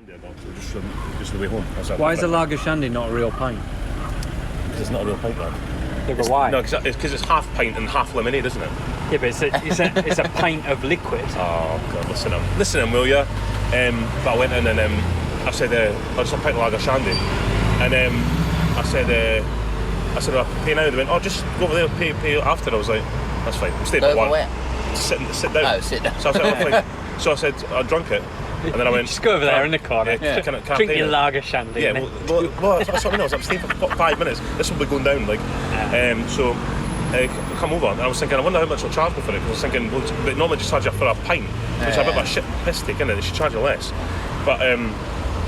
Just the way home. Why is a lager shandy not a real pint? Because it's not a real pint, man. Yeah, but why? No, because it's half pint and half lemonade, isn't it? Yeah, but it's a pint of liquid. Oh God, listen in, will ya? But I went in and I said, I just a pint of lager shandy, and I said, I'll pay now. They went, oh, just go over there, pay after. I was like, that's fine. We stayed for one. Where? Sit down. Oh, sit down. So I said, so I said, I drunk it, and then I went, just go over there in the corner. Yeah, can I Drink pay your it? lager shandy. Yeah, well, that's what I mean. I'm staying for 5 minutes. This will be going down, like. So I come over, and I was thinking, I wonder how much they'll charge me for it. Because I was thinking, well, they normally just charge you for a pint, which is a bit of a shit piss take, isn't it? They should charge you less. But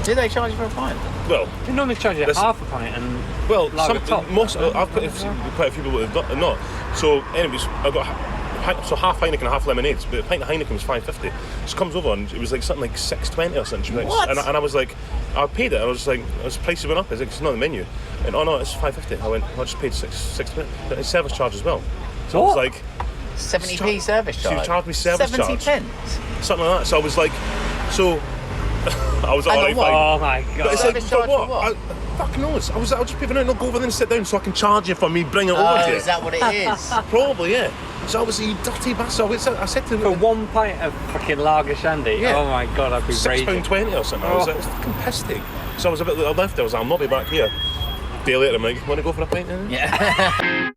do they charge you for a pint? well, They normally charge you half a pint and lager top. I've quite a few people who've got not. So, anyways, I got half Heineken and half lemonades, but a pint of Heineken was $5.50. She comes over and it was like something like $6.20 or something. What? And I was like, I paid it. I was like, prices went up. I was like, it's not on the menu. And oh no, it's $5.50. I went, I just paid $6.20. It's service charge as well. So What? I was like, 70p service charge. She charged me service 70 charge. pence. Something like that. So I was like, I was like, Hang on, alright, what? fine. Oh my god. But it's like, Service but charge what? for what? Fuck knows. I'll just pay for now and I'll go over there and sit down so I can charge you for me bringing it over to you. Is that what it is? Probably, yeah. So obviously, you dirty bastard. I said to For him, 1 pint of fucking lager shandy? Yeah. Oh my god, I'd be raging. £6.20 or something. I was like, it's fucking piss take. So I was a bit like, I left. I was like, I'll not be back here. A day later, I'm like, want to go for a pint then? Yeah.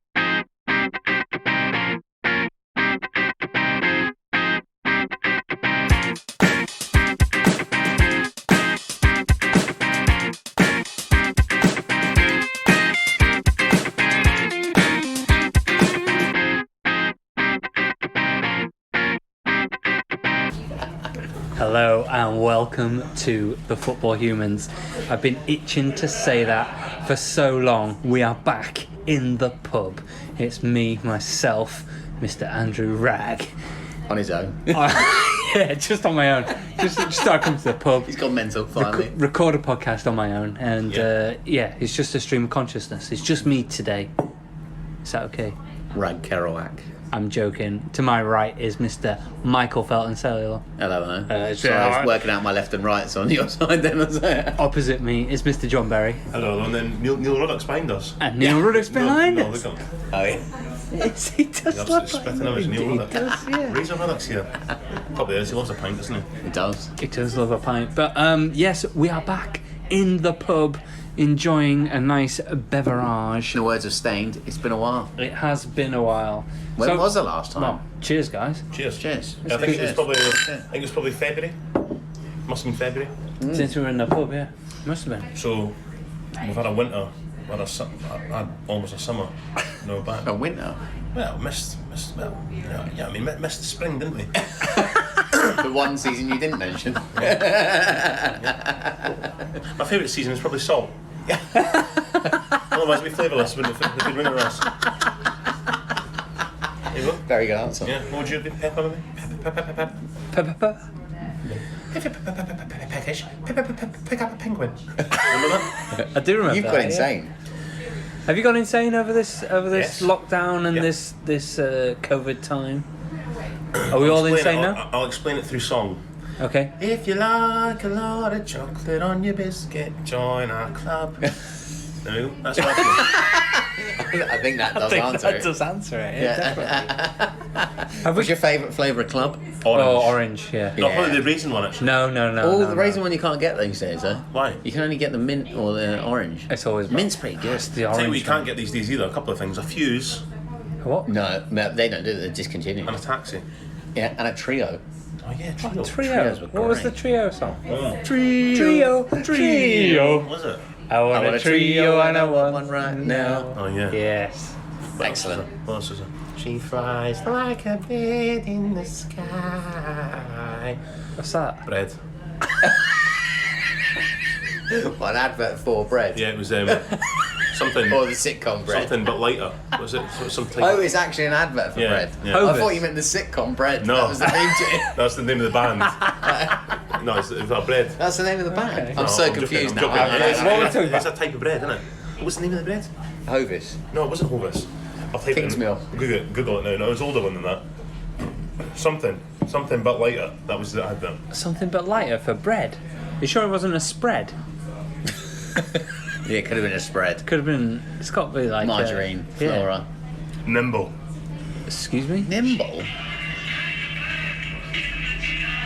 Hello and welcome to the Football Humans. I've been itching to say that for so long. We are back in the pub. It's me, myself, Mr. Andrew Wragg. On his own. Yeah, just on my own. Just start coming to the pub. He's gone mental, finally. Record a podcast on my own. And it's just a stream of consciousness. It's just me today. Is that okay? Wragg Kerouac. I'm joking. To my right is Mr. Michael Felton Cellular. Hello. So I was working out my left and rights on your side then, was it? Opposite me is Mr. John Berry. Hello, and then Neil Ruddock's behind us. And Neil Ruddock's behind No, us. look up. Oh, yeah. Yes, he does He look absolutely spitting image, Neil he Ruddock. does, yeah. Razor Ruddock's here. Probably is. He loves a pint, doesn't he? It does. He does love a pint. But yes, we are back in the pub enjoying a nice beverage. In the words of Stained, it's been a while. It has been a while. When was the last time? Well, cheers, guys. Cheers. Cheers. I think it was Cheers. probably February. Must have been February. Since we were in the pub, yeah. Must have been. So we've had a winter. We've had almost a summer. No back. A winter? Well, missed the spring, didn't we? The one season you didn't mention. My favourite season is probably salt. Otherwise, it'd be flavourless, wouldn't it? If we'd win a race. There you go. Very good answer. Yeah. What would you do? Pepper, maybe? Pepper. Pepper. Peckish. Pick up a penguin. Remember that? I do remember You've that, gone yeah. insane. Have you gone insane over this Yes. lockdown and Yeah. this COVID time? Are we all insane now? I'll explain it through song. Okay. If you like a lot of chocolate on your biscuit, join our club. There we go. That's what I feel. I think that does answer that it. does answer it. Yeah, definitely. What's your favourite flavour of club? Orange. Oh, orange. Yeah. Not probably the raisin one, actually. No. The raisin one you can't get these days, though. Why? You can only get the mint or the orange. It's always Mint's pretty good. It's the I'll tell you what orange. you can't get these days either. A couple of things. A fuse What? No, they don't do it. They're discontinued. and a taxi. Yeah, and a trio. Oh yeah, Trio. Trios were What was the great. trio song? Trio. Trio. Was it? I want a trio and I want one right now. Oh yeah. Yes. Excellent. What else is it? She flies like a bird in the sky. What's that? Bread. What, an advert for bread? Yeah, it was something. Or the sitcom bread? Something but lighter. Was it some type? Oh, it's actually an advert for Yeah, bread. yeah. I Hovis. thought you meant the sitcom bread. No. That was the name to it. That's the name of the band. No, it's not bread. That's the name of the band. Okay. I'm No, so I'm confused joking, now. I'm joking. What are we talking It's about? a type of bread, isn't it? What's the name of the bread? Hovis. No, it wasn't Hovis. I'll type King's it in. Mill. Google it now. No, it was older one than that. Something but lighter. That was the advert. Something but lighter for bread. You sure it wasn't a spread? Yeah, it could have been a spread. Could have been. It's got to be like Margarine, flora. Nimble. Excuse me. Nimble.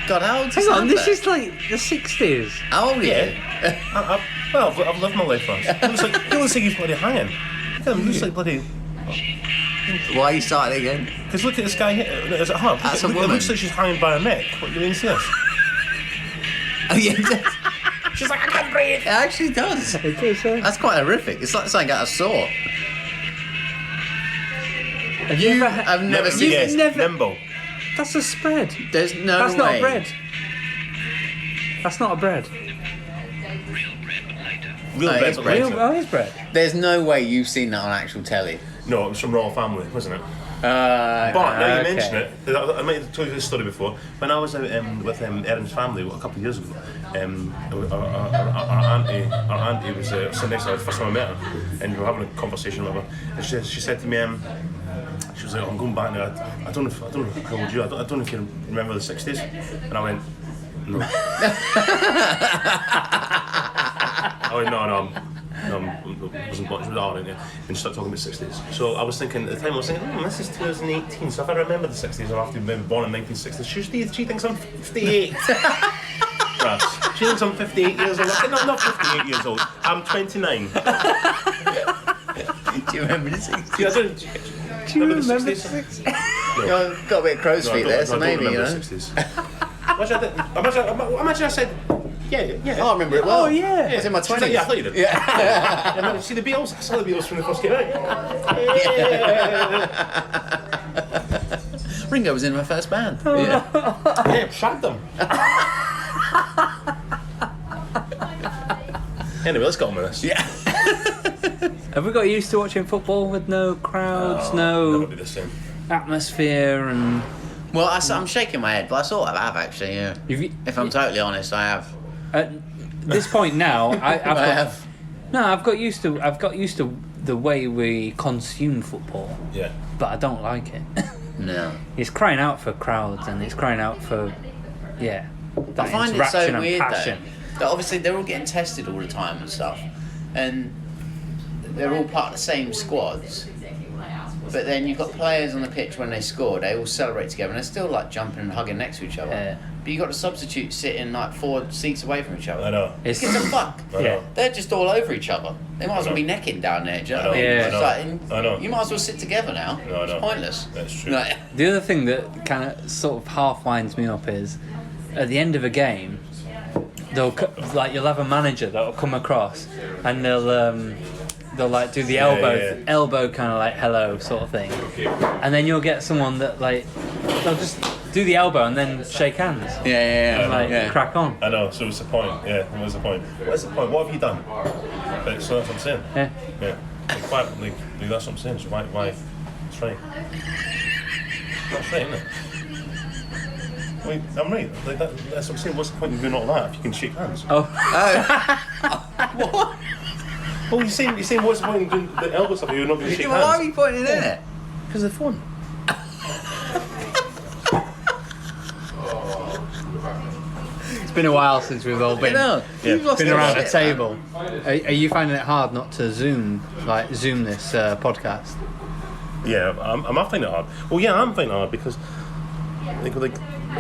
God, how old is Hang on, that? this is like the 60s. How old are you? I've lived my life, Ross. He looks like he's bloody hanging. Look at him, he looks like bloody... Why are you starting again? Because look at this guy here. Is it her? That's a It woman. looks like she's hanging by her neck. What, you mean see this? Oh yeah, She's like, I can't breathe. it actually does. That's quite horrific. It's like something out of Saw. Have you ever I've never seen Yes, it. never- nimble. That's a spread. There's no That's way. not a bread. That's not a bread. Real Oh, bread. it's bread. Oh, it's bread. There's no way you've seen that on actual telly. No, it was from Royal Family, wasn't it? But now you okay. mention it, I might have told you this story before. When I was out with Erin's family a couple of years ago, our auntie was sitting next to her, the first time I met her, and we were having a conversation with her. And she said to me, she was like, "I'm going back now. I don't know how old you are. I don't know if you remember the 60s." And I went, "No." I went, no, I wasn't watching with Aaron, yeah. And she started talking about 60s. So I was thinking, at the time I was thinking, this is 2018, so if I remember the 60s, I'll have to be born in 1960s. She thinks I'm 58. Right. She thinks I'm 58 years old. I said, no, I'm not 58 years old. I'm 29. Do you remember the 60s? Yeah, do you remember the 60s? You've got a bit of crow's feet there, so maybe, you know. The 60s. Imagine I said, yeah. Oh, I remember it well. Oh, yeah. I was in my 20s. Yeah, I thought you did. Yeah. See the Beatles? I saw the Beatles when they first came out. Ringo was in my first band. Yeah. Yeah, shagged them. Anyway, let's get on with this. Yeah. Have we got used to watching football with no crowds, Never no be the same. atmosphere, and Well, I'm shaking my head, but I sort of have actually. Yeah. If I'm totally honest, I have. at this point now, I've got, I have. No, I've got used to the way we consume football, Yeah. but I don't like it. No. It's crying out for crowds, and it's crying out for that I find it interaction so and weird passion. though. That obviously they're all getting tested all the time and stuff, and they're all part of the same squads. But then you've got players on the pitch when they score, they all celebrate together, and they're still like jumping and hugging next to each other. Yeah. But you got the substitutes sitting like 4 seats away from each other. I know. It's Gives a fuck. I yeah. know. They're just all over each other. They might as well be necking down there. Do you know what I mean? Yeah. It's I like, know. you might as well sit together now. No, I know. It's pointless. That's true. Like, The other thing that kind of sort of half winds me up is at the end of a game, you'll have a manager that'll come across and they'll like do the elbow kind of like hello sort of thing, and then you'll get someone that like they'll just do the elbow and then shake hands and like crack on. I know, so what's the point? Yeah, what's the point? What's the point? What have you done? But, so that's what I'm saying. Yeah. Yeah. Like, that's what I'm saying. So why? It's right. That's right, isn't it? Wait, I'm right. Like that's what I'm saying. What's the point of doing all that if you can shake hands? Oh, what? Well, you're saying what's the point of doing the elbow stuff if you're not going to shake Why are hands? we pointing in it? Because of the fun. it's been a while since we've all been You've lost been your around a shit, table. Are you finding it hard not to zoom this podcast? Yeah, I'm finding it hard. Well, yeah, I'm finding it hard because, like at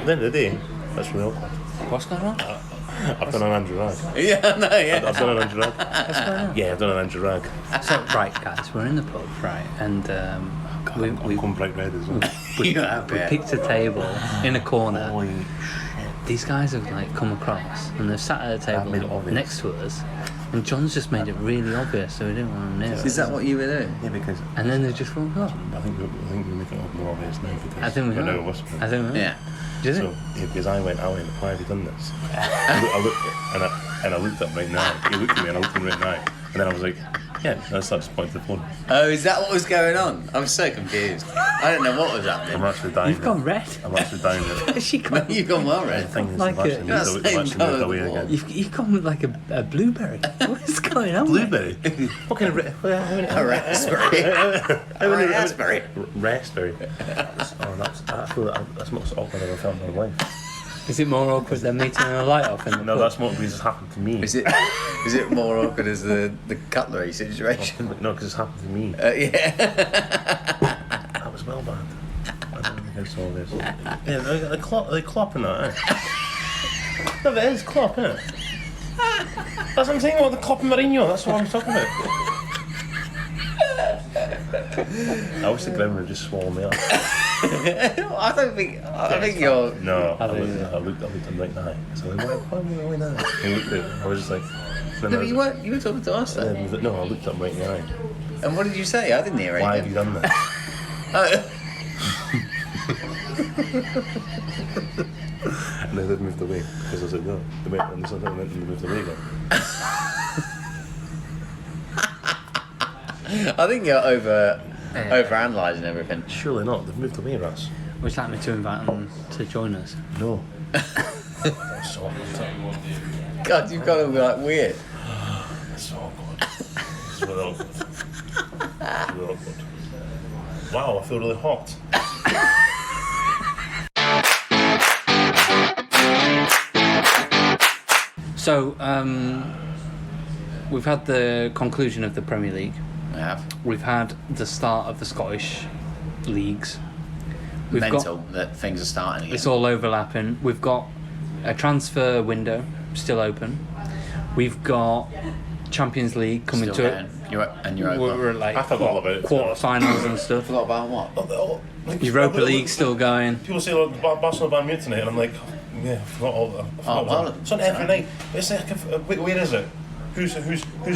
the end of the day, that's really awkward. What's going on? I've done an Andrew Ragg. Yeah, no, yeah. I've done an Andrew Ragg. What's going on? Yeah, I've done an Andrew Ragg. So right, guys, we're in the pub, right, and I'm going bright red as well. we Yeah, I bet. picked a table in a corner. Holy These guys have like come across and they've sat at a That made it table obvious. next to us, and John's just made it really obvious, so we didn't want to know. Is that what you were doing? Yeah, because And then they just walked off. I think we're making it more obvious now because I think we we're now are. whispering. I think we are. Yeah. Do you So think? yeah, because I went, why have you done this? I looked up right now. He looked at me and I looked at him right now, and then I was like, yeah, that's the point of the phone. Oh, is that what was going on? I was so confused. I don't know what was I'm happening. actually dying. You've gone red. I'm actually dying. She gone, You've gone well, The Red. thing is, Like I've actually it. That's moved away, same colour away as the wall. again. you've gone with like a blueberry. What's going on? Blueberry? What kind of A raspberry. A raspberry. Raspberry. Oh, that's not awkward I've ever felt in my life. Is it more awkward than me turning the light off in the No, pub? that's what has happened to me. Is it more awkward as the cutlery situation? No, because it's happened to me. Yeah. That was well bad. I don't think I saw this. Yeah, they clopping that, eh? No, it is clop, isn't it? That's what I'm saying about the clop and Mourinho, that's what I'm talking about. I wish the ground would just swallow me up. I think you're. No, I think looked him right in the eye. So I went, why am I going now? He looked at it, I was just like... No, but you were talking to us And then. then he was like, no, I looked at him right in the eye. And what did you say? I didn't hear Why have anything. you done this? Oh. And then they moved away because I said no. They went and they moved away again. I think you're over-analysing everything. Surely not. They've moved away, Russ. Would you like me to invite them to join us? No. That's so awkward. God, you've got to be like weird. That's so awkward. This is really awkward. It's really awkward. Wow, I feel really hot. So, we've had the conclusion of the Premier League. I have. We've had the start of the Scottish leagues. We've Mental got, that things are starting again. it's all overlapping. We've got a transfer window still open. We've got Champions League coming Still to it. Europa. We're like I forgot all about it, to be honest. quarterfinals and stuff. Forgot about what? Europa League still going. People say, like, Barcelona Bayern Munich tonight, and I'm like, yeah, I forgot all that. I forgot well, it's on every night. It's like, where is it? Who's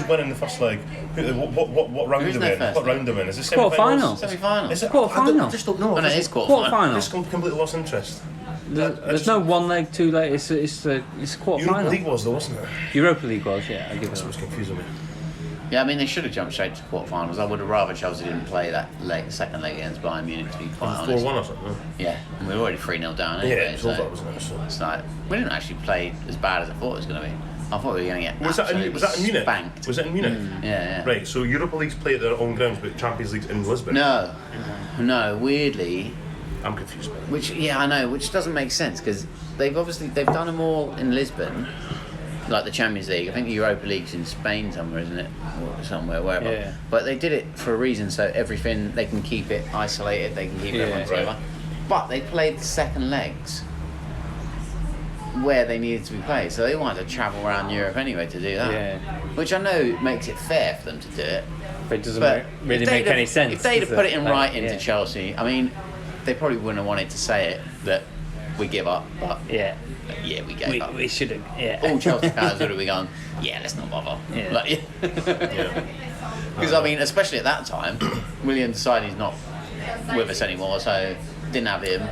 winning the first leg? What round Who's are in they in? first What leg? round are they in? Is it Quarter-final. Semi-final. Is it Quarter-final. I just don't know. Oh, no, it is I quarter-final. just completely lost interest. There's no one leg, two leg. It's a quarter Europa final. League was though, wasn't it? Europa League was, yeah. I give it. That's what's confusing me. Yeah, I mean, they should have jumped straight to quarterfinals. I would have rather Chelsea didn't play that second leg against Bayern Munich, to be quite honest. 4-1 or something. Yeah, and we were already 3-0 down Yeah, anyway. it's all so that, wasn't it? So. it's like, we didn't actually play as bad as I thought it was going to be. I thought we were going to get Was that in Munich? spanked. Was it in Munich? Yeah. Right, so Europa League's play at their own grounds, but Champions League's in Lisbon. No, weirdly, I'm confused. I know, which doesn't make sense because they've done them all in Lisbon, like the Champions League. I think the Europa League's in Spain somewhere, isn't it? Or somewhere, wherever. Yeah. But they did it for a reason, so everything they can keep it isolated, they can keep everyone together. Right. But they played the second legs where they needed to be played, so they wanted to travel around Europe anyway to do that. Yeah. Which I know makes it fair for them to do it. But it doesn't But really if make they'd any have- sense. If they'd have does put it in Like, writing yeah. to Chelsea, I mean, they probably wouldn't have wanted to say it that we give up, but Yeah. yeah, we gave up. We should have. Yeah. All Chelsea fans would have been going, yeah, let's not bother. Yeah. Like, Yeah. because I mean, especially at that time, William decided he's not with us anymore, so didn't have him.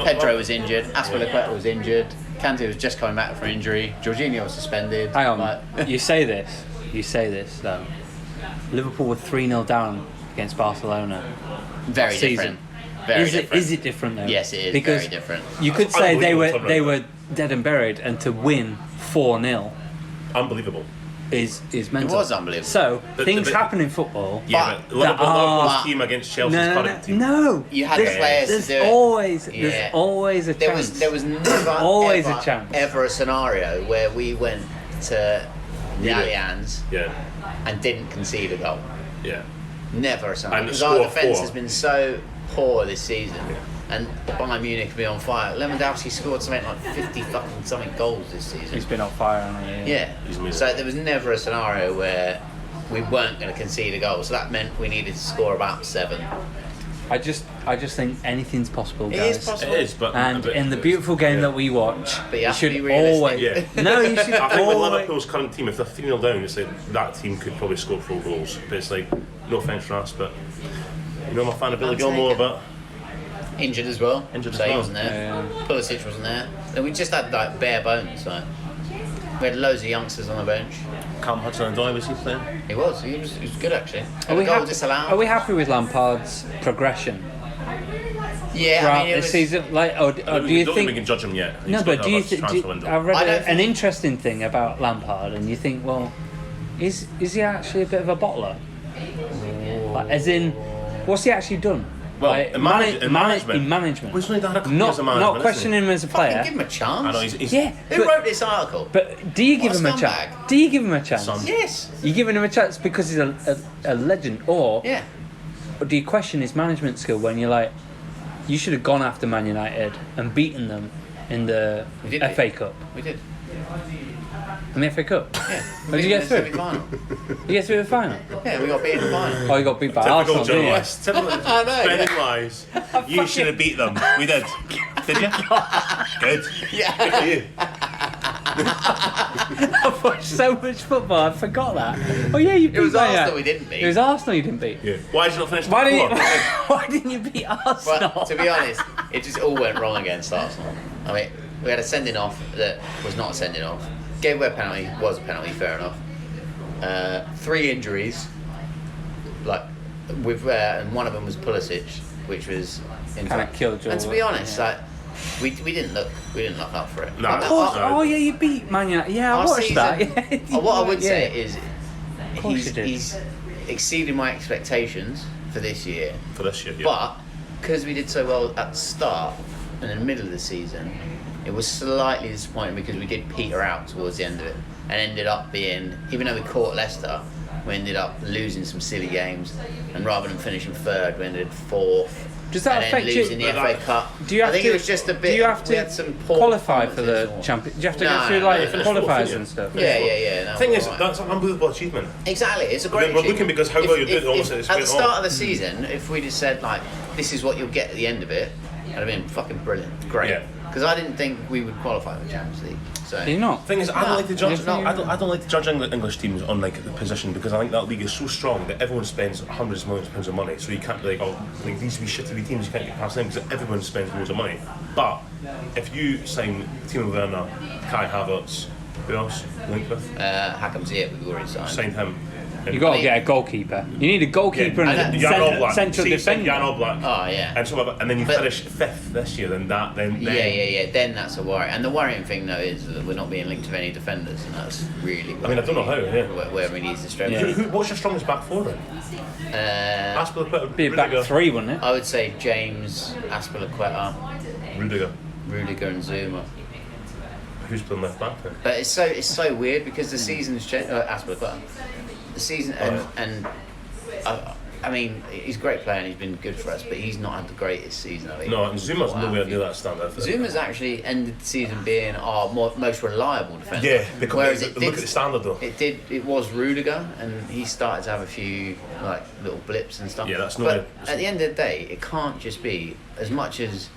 Pedro was injured, Aspilicueta was injured, Kante was just coming back from injury, Jorginho was suspended. Hang on. Like, You say this though. Liverpool were 3-0 down against Barcelona. very season. different. Very different. Is it different though? Yes, it is Because very different. you could say they Unbelievable, were dead and buried, and to win 4-0 Unbelievable. is mental. It was unbelievable. So The- things the- happen in football. Yeah, but Liverpool's are- team against Chelsea's No, current team. no. You had the players to There's do it. always Yeah. there's always a chance. There was never Always ever, a chance. ever a scenario where we went to the Really? Allianz Yeah, and didn't concede a goal. yeah. Never a scenario. And Because our score defence 4. has been so poor this season. And Bayern Munich have been on fire. Lewandowski scored something like 50 fucking something goals this season. He's been on fire, hasn't he? Yeah. He's amazing. So there was never a scenario where we weren't going to concede a goal. So that meant we needed to score about 7. I just think anything's possible, It guys. is possible. It is, but And in the beautiful game that we watch, But you you have to should be realistic. always. Yeah. No, you should I think with always. Liverpool's current team, if they're 3-0 down, it's like that team could probably score 4 goals. But it's like, no offence for us, but you know, I'm a fan of Billy I'll Gilmore, take it. but Injured as well. Injured as so he well. wasn't there. Yeah. Pulisic wasn't there. And we just had like bare bones. Like we had loads of youngsters on the bench. Cam Hudson-Odoi, was he playing? He was good actually. Are we, goal happy, disallowed. are we happy with Lampard's progression Yeah, throughout I mean, it this was, season? Like, or do I don't you think think? we can judge him yet? No, He's but got do you a think? transfer window. I read I don't an think- interesting thing about Lampard, and you think, well, is he actually a bit of a bottler? Like, as in, what's he actually done? Well, Like, in management. In management. Well, he's only done a couple years of Not management, questioning him as a Fucking player. give him a chance. I know he's Yeah. Who wrote this article? But do you give What a him a scumbag. chance? Do you give him a chance? Son. Yes. You giving him a chance because he's a legend, or Yeah. do you question his management skill when you're like, you should have gone after Man United and beaten them in the We did FA Cup? We did. In the FA Cup? Yeah. How did you get through? Final. You get through the final? Yeah, we got beat in the final. Oh, you got beat by Typical Arsenal, didn't you? journalist. Typical. I know, Spending wise. You should have beat them. We did. Did you? Good. Yeah. Good for you. I've watched so much football, I forgot that. Oh yeah, you beat It was Man Arsenal United. we didn't beat. It was Arsenal you didn't beat. Yeah. Why did you not finish Why top didn't you, four? why didn't you beat Arsenal? But to be honest, it just all went wrong against Arsenal. I mean, we had a sending off that was not a sending off. Gave away a penalty, was a penalty, fair enough. 3 injuries, like with and one of them was Pulisic, which was in Kinda fact- killed your- And to be honest, yeah. like we didn't look up for it. No. But Oh yeah, you beat Man United. Yeah, I our watched season- that. Yeah. what I would Yeah. say is course he's, you did. he's exceeded my expectations for this year. For this year, yeah. But because we did so well at the start and in the middle of the season, it was slightly disappointing because we did peter out towards the end of it and ended up being, even though we caught Leicester, we ended up losing some silly games, and rather than finishing third, we ended fourth. Does that and affect then you? losing the FA Cup. Do you have I think to, it was just a bit. Do you have we had to some poor qualify for the performances. champion? Do you have to No, go through no, like no, finished fourth, qualifiers didn't you? and stuff? Yeah. No, The thing we're is, all right. that's an unbelievable achievement. Exactly, it's a great. We're looking achievement. because how well you're doing, almost it's at the went start on. of the season, if we'd have said like, "This is what you'll get at the end of it," it'd have been fucking brilliant, great. Yeah. Because I didn't think we would qualify for the Champions League. So Do you not? Thing is, I No, don't like to judge. if you- I don't like to judge English teams on like the position because I think that league is so strong that everyone spends hundreds of millions of pounds of money. So you can't be like, oh, like these wee shitty wee teams you can't get past them because everyone spends loads of money. But if you sign Timo Werner, Kai Havertz, who else? Linked with Hakim Ziyech, we've already signed. signed him. You got I to mean- get a goalkeeper. You need a goalkeeper Yeah, and a Jan Oblak. central See, defender. Jan Oblak. Oh yeah. And then you But- finish 5th this year. Then Yeah. Then that's a worry. And the worrying thing though is that we're not being linked to any defenders, and that's really. I mean, I don't know how. Yeah. Where we need to strengthen. Yeah. What's your strongest back four then? Aspilicueta, Be a back Rudiger, three, wouldn't it? I would say James, Aspilicueta, Rudiger. Rudiger, and Zuma. Who's playing left back then? But it's so weird because the season's changed. Aspilicueta. The season and I mean he's a great player and he's been good for us, but he's not had the greatest season. I think. No, and Zuma's nowhere near that standard. Zuma's actually ended the season being our most reliable defender. Yeah, because Whereas look at the standard though. It was Rudiger, and he started to have a few like little blips and stuff. Yeah, that's but not. at the end of the day, it can't just be as much as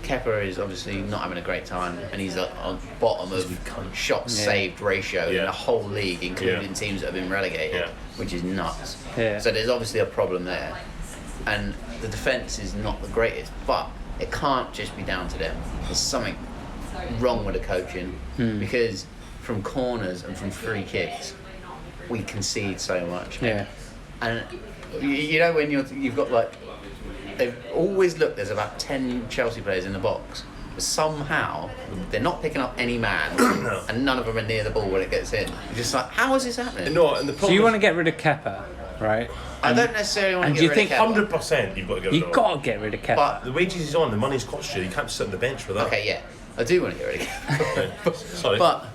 Kepa is obviously not having a great time, and he's on bottom of shots saved ratio in Yeah. the whole league, including Yeah. teams that have been relegated, Yeah. which is nuts. Yeah. So there's obviously a problem there, and the defence is not the greatest, but it can't just be down to them. There's something wrong with the coaching because from corners and from free kicks, we concede so much. Yeah. And you know when you've got like, they've always looked, there's about 10 Chelsea players in the box, but somehow they're not picking up any man and none of them are near the ball when it gets in. You're just like, how is this happening? No, and the problem So you is want to get rid of Kepa, right? I don't necessarily want and to do get you rid think of Kepa. 100% you've got to get rid You've of got to get rid of Kepa. But the wages he's on, the money's cost you. You can't sit on the bench for that. okay, yeah, I do want to get rid of Kepa. Sorry. But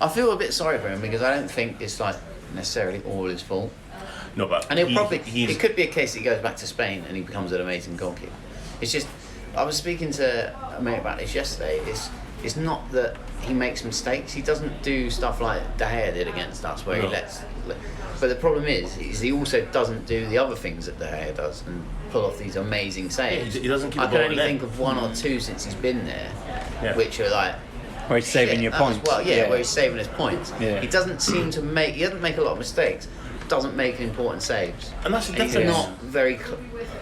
I feel a bit sorry for him because I don't think it's like necessarily all his fault. no, but And it could be a case that he goes back to Spain and he becomes an amazing goalkeeper. It's just, I was speaking to a mate about this yesterday. It's not that he makes mistakes. He doesn't do stuff like De Gea did against us, where he No. lets. But the problem is he also doesn't do the other things that De Gea does and pull off these amazing saves. he doesn't keep I the can ball only in net. think of one or two since he's been there, Yeah. which are like. Where he's saving shit, your that was- points. Well, yeah, where he's saving his points. Yeah. He doesn't seem to make. He doesn't make a lot of mistakes. Doesn't make important saves. And that's the And he's difference. not very.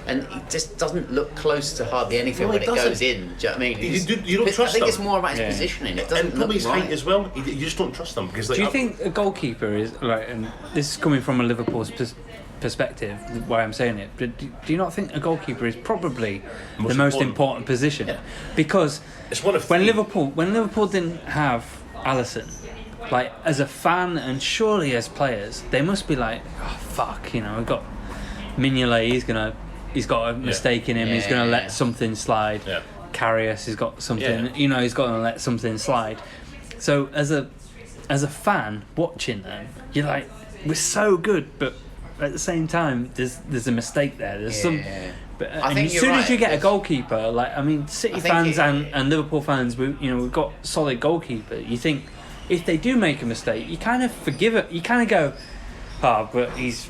And he just doesn't look close to hardly anything No, when he it goes doesn't. in. Do you know what I mean? You don't trust I think him. it's more about his Yeah. positioning. It doesn't And probably look his right. height as well. You just don't trust him because. Like, Do you think a goalkeeper is like, and this is coming from a Liverpool's perspective, why I'm saying it, but do you not think a goalkeeper is probably the most important position? Yeah. Because It's one of when three. Liverpool didn't have Alisson, like as a fan and surely as players, they must be like, oh fuck, we've got Mignolet, he's gonna he's got a mistake in him. He's going to let something slide. Yeah. Karius has got something. Yeah. You know, he's got to let something slide. So as a fan watching them, you're like, we're so good, but at the same time, there's a mistake there. There's some. But and as soon as you get a goalkeeper, like City fans and Liverpool fans, we've got solid goalkeeper. You think if they do make a mistake, you kind of forgive it. You kind of go, but he's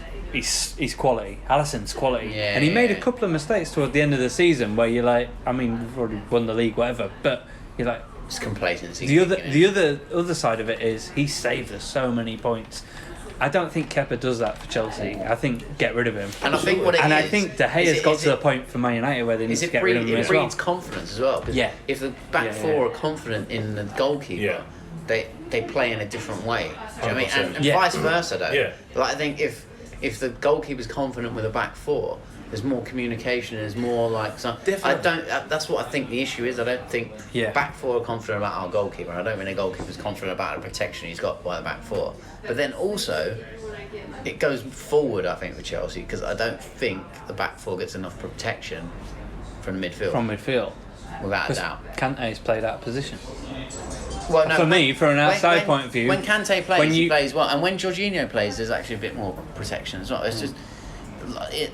quality. Alisson's quality, and he made a couple of mistakes towards the end of the season where you're like, we've already won the league, whatever. But you're like, it's complacency. The other side of it is he saved us so many points. I don't think Kepa does that for Chelsea. I think get rid of him. And I think what it is, I think De Gea's got to the point for Man United where they need to get rid of him as well. It breeds confidence as well. Because if the back four are confident in the goalkeeper, they play in a different way. Do you know what I mean? And vice versa, though. Yeah. Like I think if the goalkeeper's confident with a back four, there's more communication. There's more like. So that's what I think the issue is. I don't think back four are confident about our goalkeeper. I don't think the goalkeeper's confident about the protection he's got by the back four. But then also, it goes forward. I think for Chelsea because I don't think the back four gets enough protection from the midfield. Without a doubt. Kante's played out of position. Well, no, for me, from an outside point of view, when Kante plays, he plays well, and when Jorginho plays, there's actually a bit more protection as well. It's just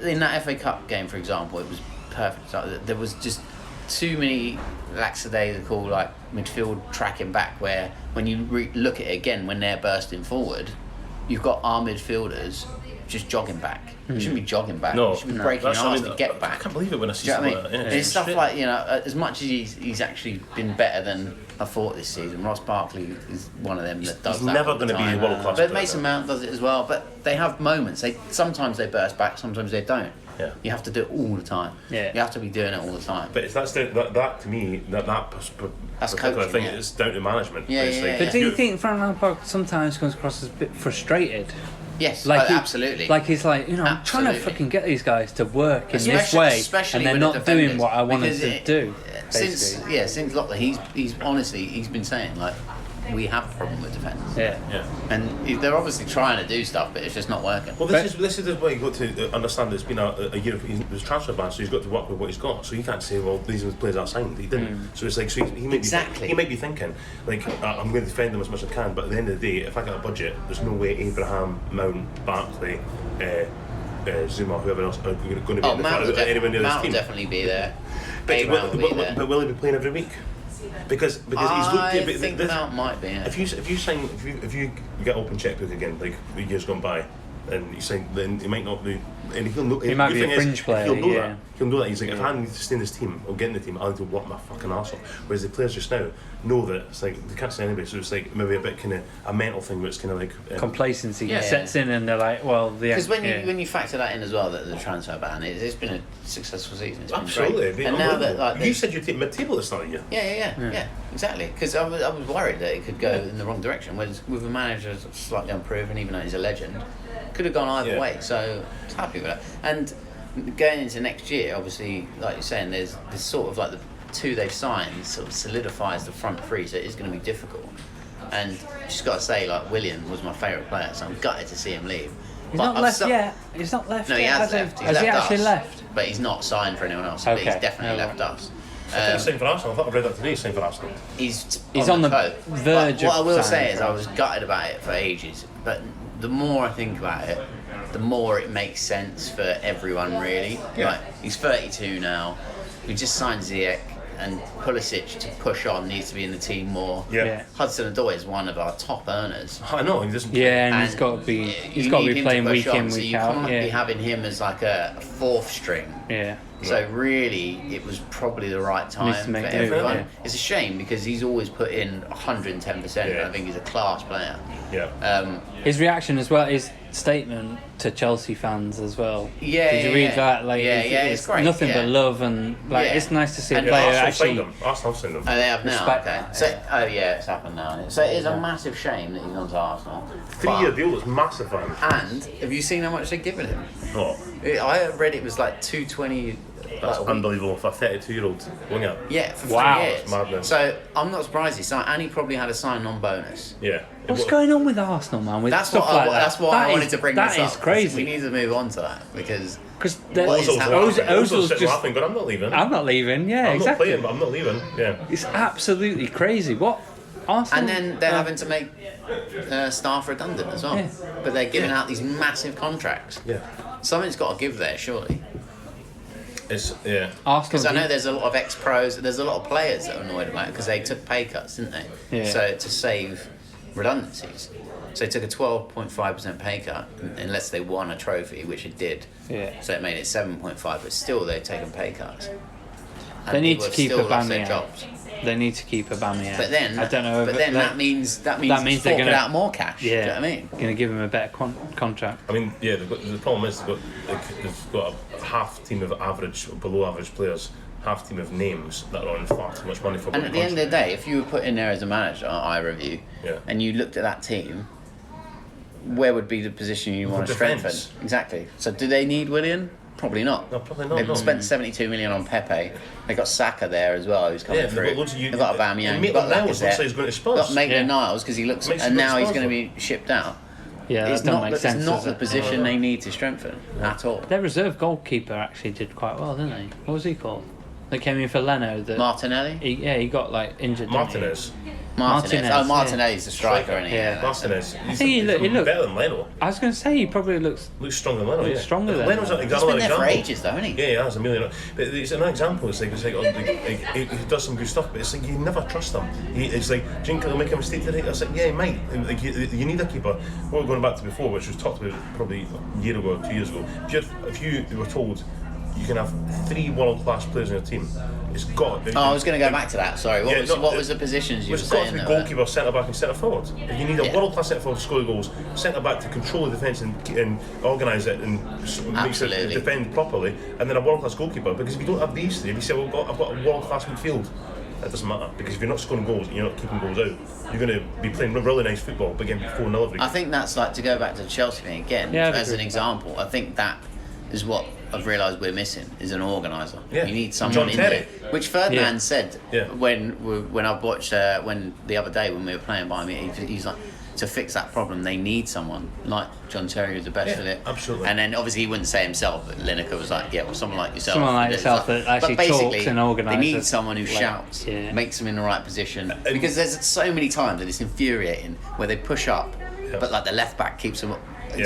in that FA Cup game, for example, it was perfect. There was just too many lackadaisical like midfield tracking back. Where when you look at it again, when they're bursting forward, you've got our midfielders just jogging back. You shouldn't be jogging back. You should be breaking your arse to get back. I can't believe it when I see something like that. Yeah. It's stuff like, as much as he's actually been better than I thought this season. Ross Barkley is one of them that does he's that. Never going to be a world class. But Mason Mount does it as well. But they have moments. Sometimes they burst back, sometimes they don't. Yeah. You have to do it all the time. Yeah. You have to be doing it all the time. But that to me, that's coaching. Thing is down to management. But do you think Frank Lampard sometimes comes across as a bit frustrated? Yes, absolutely. Like he's like, I'm trying to fucking get these guys to work in this way, and they're not doing what I wanted to do. Since Locklear, he's been saying like, we have a problem with defence. And they're obviously trying to do stuff, but it's just not working. Well, this is the way you got to understand. It's been a year of his transfer ban, so he's got to work with what he's got. So you can't say, well, these are the players I signed. He didn't. So it's like, he might be thinking, like, I'm going to defend them as much as I can. But at the end of the day, if I get a budget, there's no way Abraham, Mount, Barkley, Zuma, whoever else are going to be in the front of anyone near this team. Mount will definitely be there. But will he be playing every week? Because he's looked. I think Mount might be. Yeah. If you get open checkbook again, like the years gone by, and you say, then he might not be. And he might be a fringe player. He'll know that. He'll know that. He's like, if I need to stay in this team or get in the team, I need to work my fucking arse off. Whereas the players just now know that it's like they can't say anybody. So it's like maybe a bit kind of a mental thing, where it's kind of like complacency sets in, and they're like, well, because when you factor that in as well, that the transfer ban, it's been a successful season. It's been absolutely great. And now that you said you'd take mid-table this start of the year. Yeah, exactly. Because I was worried that it could go in the wrong direction. With a manager slightly unproven, even though he's a legend, could have gone either way. So I was happy with that. And going into next year, obviously, like you're saying, there's sort of like the two they've signed sort of solidifies the front three, so it is going to be difficult. And just got to say, like, William was my favourite player, so I'm gutted to see him leave. He's not left yet. He's not left. No, he has left. Has he actually left? But he's not signed for anyone else. But he's definitely left us. I think he's signed for Arsenal. I thought I read that today. He's signed for Arsenal. He's on the verge. What I will say is, I was gutted about it for ages, but the more I think about it, the more it makes sense for everyone, really. Like, he's 32 now. We just signed Ziyech, and Pulisic, to push on, needs to be in the team more. Hudson-Odoi is one of our top earners. I know, he doesn't. And he's got to be playing week in, week so you out. can't be having him as like a fourth string. So really, it was probably the right time for everyone. It's a shame because he's always put in 110%. I think he's a class player. His reaction as well, his statement to Chelsea fans as well. Did you read that? Like, it's great. Nothing but love, and it's nice to see a player actually. Arsenal signed him. Oh, they have now. Okay. So, it's happened now. So it is a massive shame that he's gone to Arsenal. 3-year deal was massive for him. And have you seen how much they're giving him? What? I read it was like 220 That's unbelievable for a 32-year-old winger. Yeah, for 3 Wow. years. It's madness. So I'm not surprised he signed, and he probably had a sign-on bonus. Yeah. What's going on with Arsenal, man? With That's stuff what like that. That's why I wanted to bring this up. That is crazy. We need to move on to that because Ozil's just. laughing, but I'm not leaving. I'm not leaving. Yeah, I'm exactly. not playing, but I'm not leaving. Yeah. It's absolutely crazy. What Arsenal? and then they're having to make staff redundant as well. Yeah. But they're giving out these massive contracts. Yeah. Something's got to give there, surely. Yeah. Arsenal. Because I know there's a lot of ex-pros, there's a lot of players that are annoyed about it because they took pay cuts, didn't they? Yeah. So to save redundancies. So they took a 12.5% pay cut unless they won a trophy, which it did. Yeah. So it made it 7.5, but still they've taken pay cuts. And They need people to have keep still lost their Aubameyang. jobs. They need to keep Aubameyang. But then, I don't know. But then that means that means it's they're forking gonna out more cash. Yeah. Do you know what I mean? Going to give him a better contract. I mean, yeah. The problem is they've got a half team of average, below average players, half team of names that are on far too much money for. And at the end of the day, if you were put in there as a manager, either of you, Yeah. and you looked at that team, where would be the position you want to defence. strengthen? Exactly. So do they need Willian? Probably not. No, probably not, They've no. spent 72 million on Pepe. They got Saka there as well, who's coming Yeah, through. they've got loads of They've got Aubameyang. They've got Maitland-Niles looks Lacazette. like he's going to Spurs. They've got Maitland Yeah. Niles because he looks, Makes and him now look he's Spurs, going to be shipped out. Yeah, that It's doesn't not, make it's sense. not does the it? position they need to strengthen at all. Their reserve goalkeeper actually did quite well, didn't he? What was he called? They came in for Leno. Martinelli? He got like injured. didn't he? Martinez. Martinez. Oh, Martinez's the striker, Striker. isn't he? Yeah. Martinez. I think he looked better than Leno. I was going to say he probably looks. Looks stronger than Leno. Looks Yeah. stronger than Leno's Leno. an He's example. been there for ages, though, hasn't he? Yeah, he has a million. But it's an example. It's like he does some good stuff, but it's like you never trust him. It's like, do you think he'll make a mistake today? I was like, yeah, he might. Like, you need a keeper. What we're going back to before, which was talked about probably a year ago or 2 years ago. If you were told you can have 3 world-class players in your team, it's got. Oh, I was going to go back to that. Sorry, what was the positions you were It's got saying? to be there? goalkeeper, centre back, and centre forward. If you need a Yeah. world-class centre forward to score goals, centre back to control the defence and organise it and make sure Absolutely. to defend properly, and then a world-class goalkeeper. Because if you don't have these three, if you say, well, I've got a world-class midfield, that doesn't matter. Because if you're not scoring goals and you're not keeping goals out, you're going to be playing really nice football, but getting 4-0 every. I think that's like, to go back to the Chelsea thing again, Yeah, I'd as an agree. example, I think that is what I've realised we're missing, is an organiser. Yeah. You need someone John in Terry. there. Which Ferdinand Yeah. said Yeah. when I watched, when the other day when we were playing by me, he's like, to fix that problem, they need someone like John Terry, who's the best Yeah, at it. absolutely. And then obviously he wouldn't say himself, but Lineker was like, yeah, well, someone like yourself. Someone like And it's yourself that actually but basically, talks and organises. They need someone who Like, shouts, yeah. makes them in the right position. Because there's so many times that it's infuriating where they push up, but like the left back keeps them,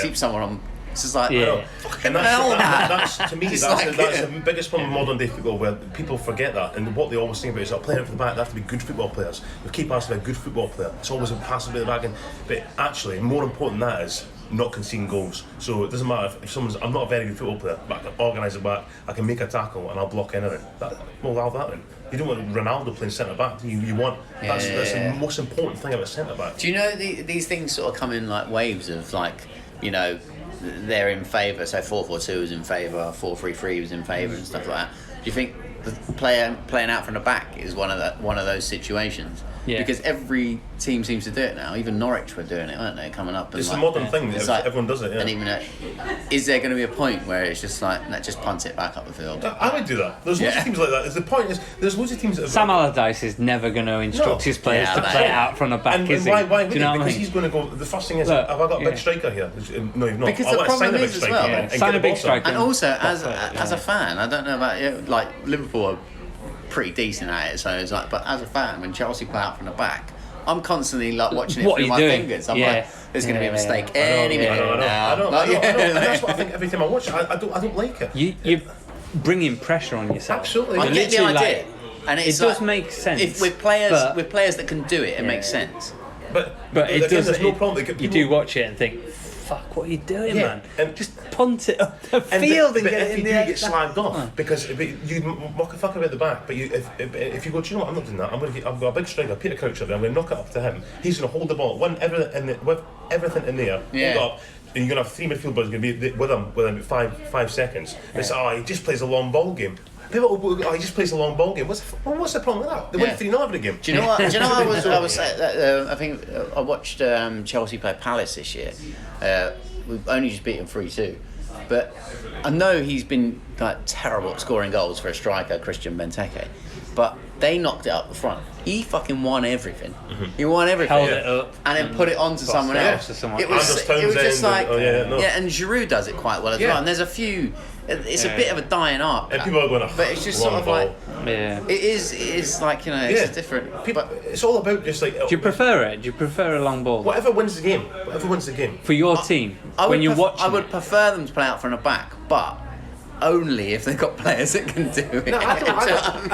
keeps someone on. It's just like, Yeah. oh, And that's to me, Just that's, like- that's the biggest problem with modern day football, where people forget that, and what they always think about is that playing out from the back, they have to be good football players. The keeper has to be a good football player. It's always a pass at the back, but actually, more important than that is not conceding goals. So it doesn't matter if someone's. I'm not a very good football player, but I can organise it back. I can make a tackle and I'll block anything. Well, I'll have that then. You don't want Ronaldo playing centre back. You want that's the most important thing about centre back. Do you know these things sort of come in like waves of like, you know, they're in favour. So 4-4-2 was in favour, 4-3-3 was in favour, and stuff like that. Do you think the player playing out from the back is one of those situations? Yeah. Because every team seems to do it now. Even Norwich were doing it, weren't they? Coming up. And It's like, a modern thing. it's like- Everyone does it. Yeah. And even is there going to be a point where it's just like, no, just punt it back up the field? I would do that. There's loads of teams like that. The point is, there's loads of teams that have Sam Allardyce is never going to instruct No. his players Yeah, to mate. play out from the back, And is he? why Do would you know he? what I Because mean? he's going to go. The first thing is, Look, have I got a big yeah. striker here? No, you've not. Because I the want to sign problem a big is as striker well- and Sign get a the big ball striker. And also, as Yeah. a fan, I don't know about you, like Liverpool are pretty decent at it. So it's like, but as a fan, when Chelsea play out from the back, I'm constantly like watching it What are through you my doing? fingers. I'm Yeah. like, there's going to be a Yeah, mistake yeah. any minute now. I know. Like, yeah, And that's what I think every time I watch it. I don't like it. You're bringing pressure on yourself. Absolutely. I You're get the literally idea, like- and it's it does like, make sense, If with players but- that can do it, it makes sense. But It again, does. There's no problem. You do watch it and think, "Fuck, what are you doing, Yeah, man? and- Just punt it up the And field and but get if it in you the do air." get slagged off, because you mock a fuck about the back, but if you go, do you know what? I'm not doing that. I've got a big striker, Peter Crouch up there. I'm going to knock it up to him. He's going to hold the ball, with everything in there, Yeah. hold up. And you're going to have 3 midfielders going to be with him within 5 seconds. It's he just plays a long ball game. People will go, he just plays a long ball game. What's the problem with that? They win 3-0 every game. Do you know what? I think I watched Chelsea play Palace this year. We've only just beaten 3-2, But I know he's been like terrible at scoring goals for a striker, Christian Benteke. But they knocked it up the front. He fucking won everything. He won everything. Held it up. And then put it on to someone else. To someone It was just like... no. and Giroud does it quite well as well. And there's a few... It's a bit of a dying art. And people are going, but it's just sort of like... Yeah. It is like, you know, it's different. People, it's all about just like... Do you prefer it? Do you prefer a long ball? Whatever wins the game. Whatever wins the game. For your team, when you're watching I would prefer them to play out from the back, but only if they've got players that can do it. No,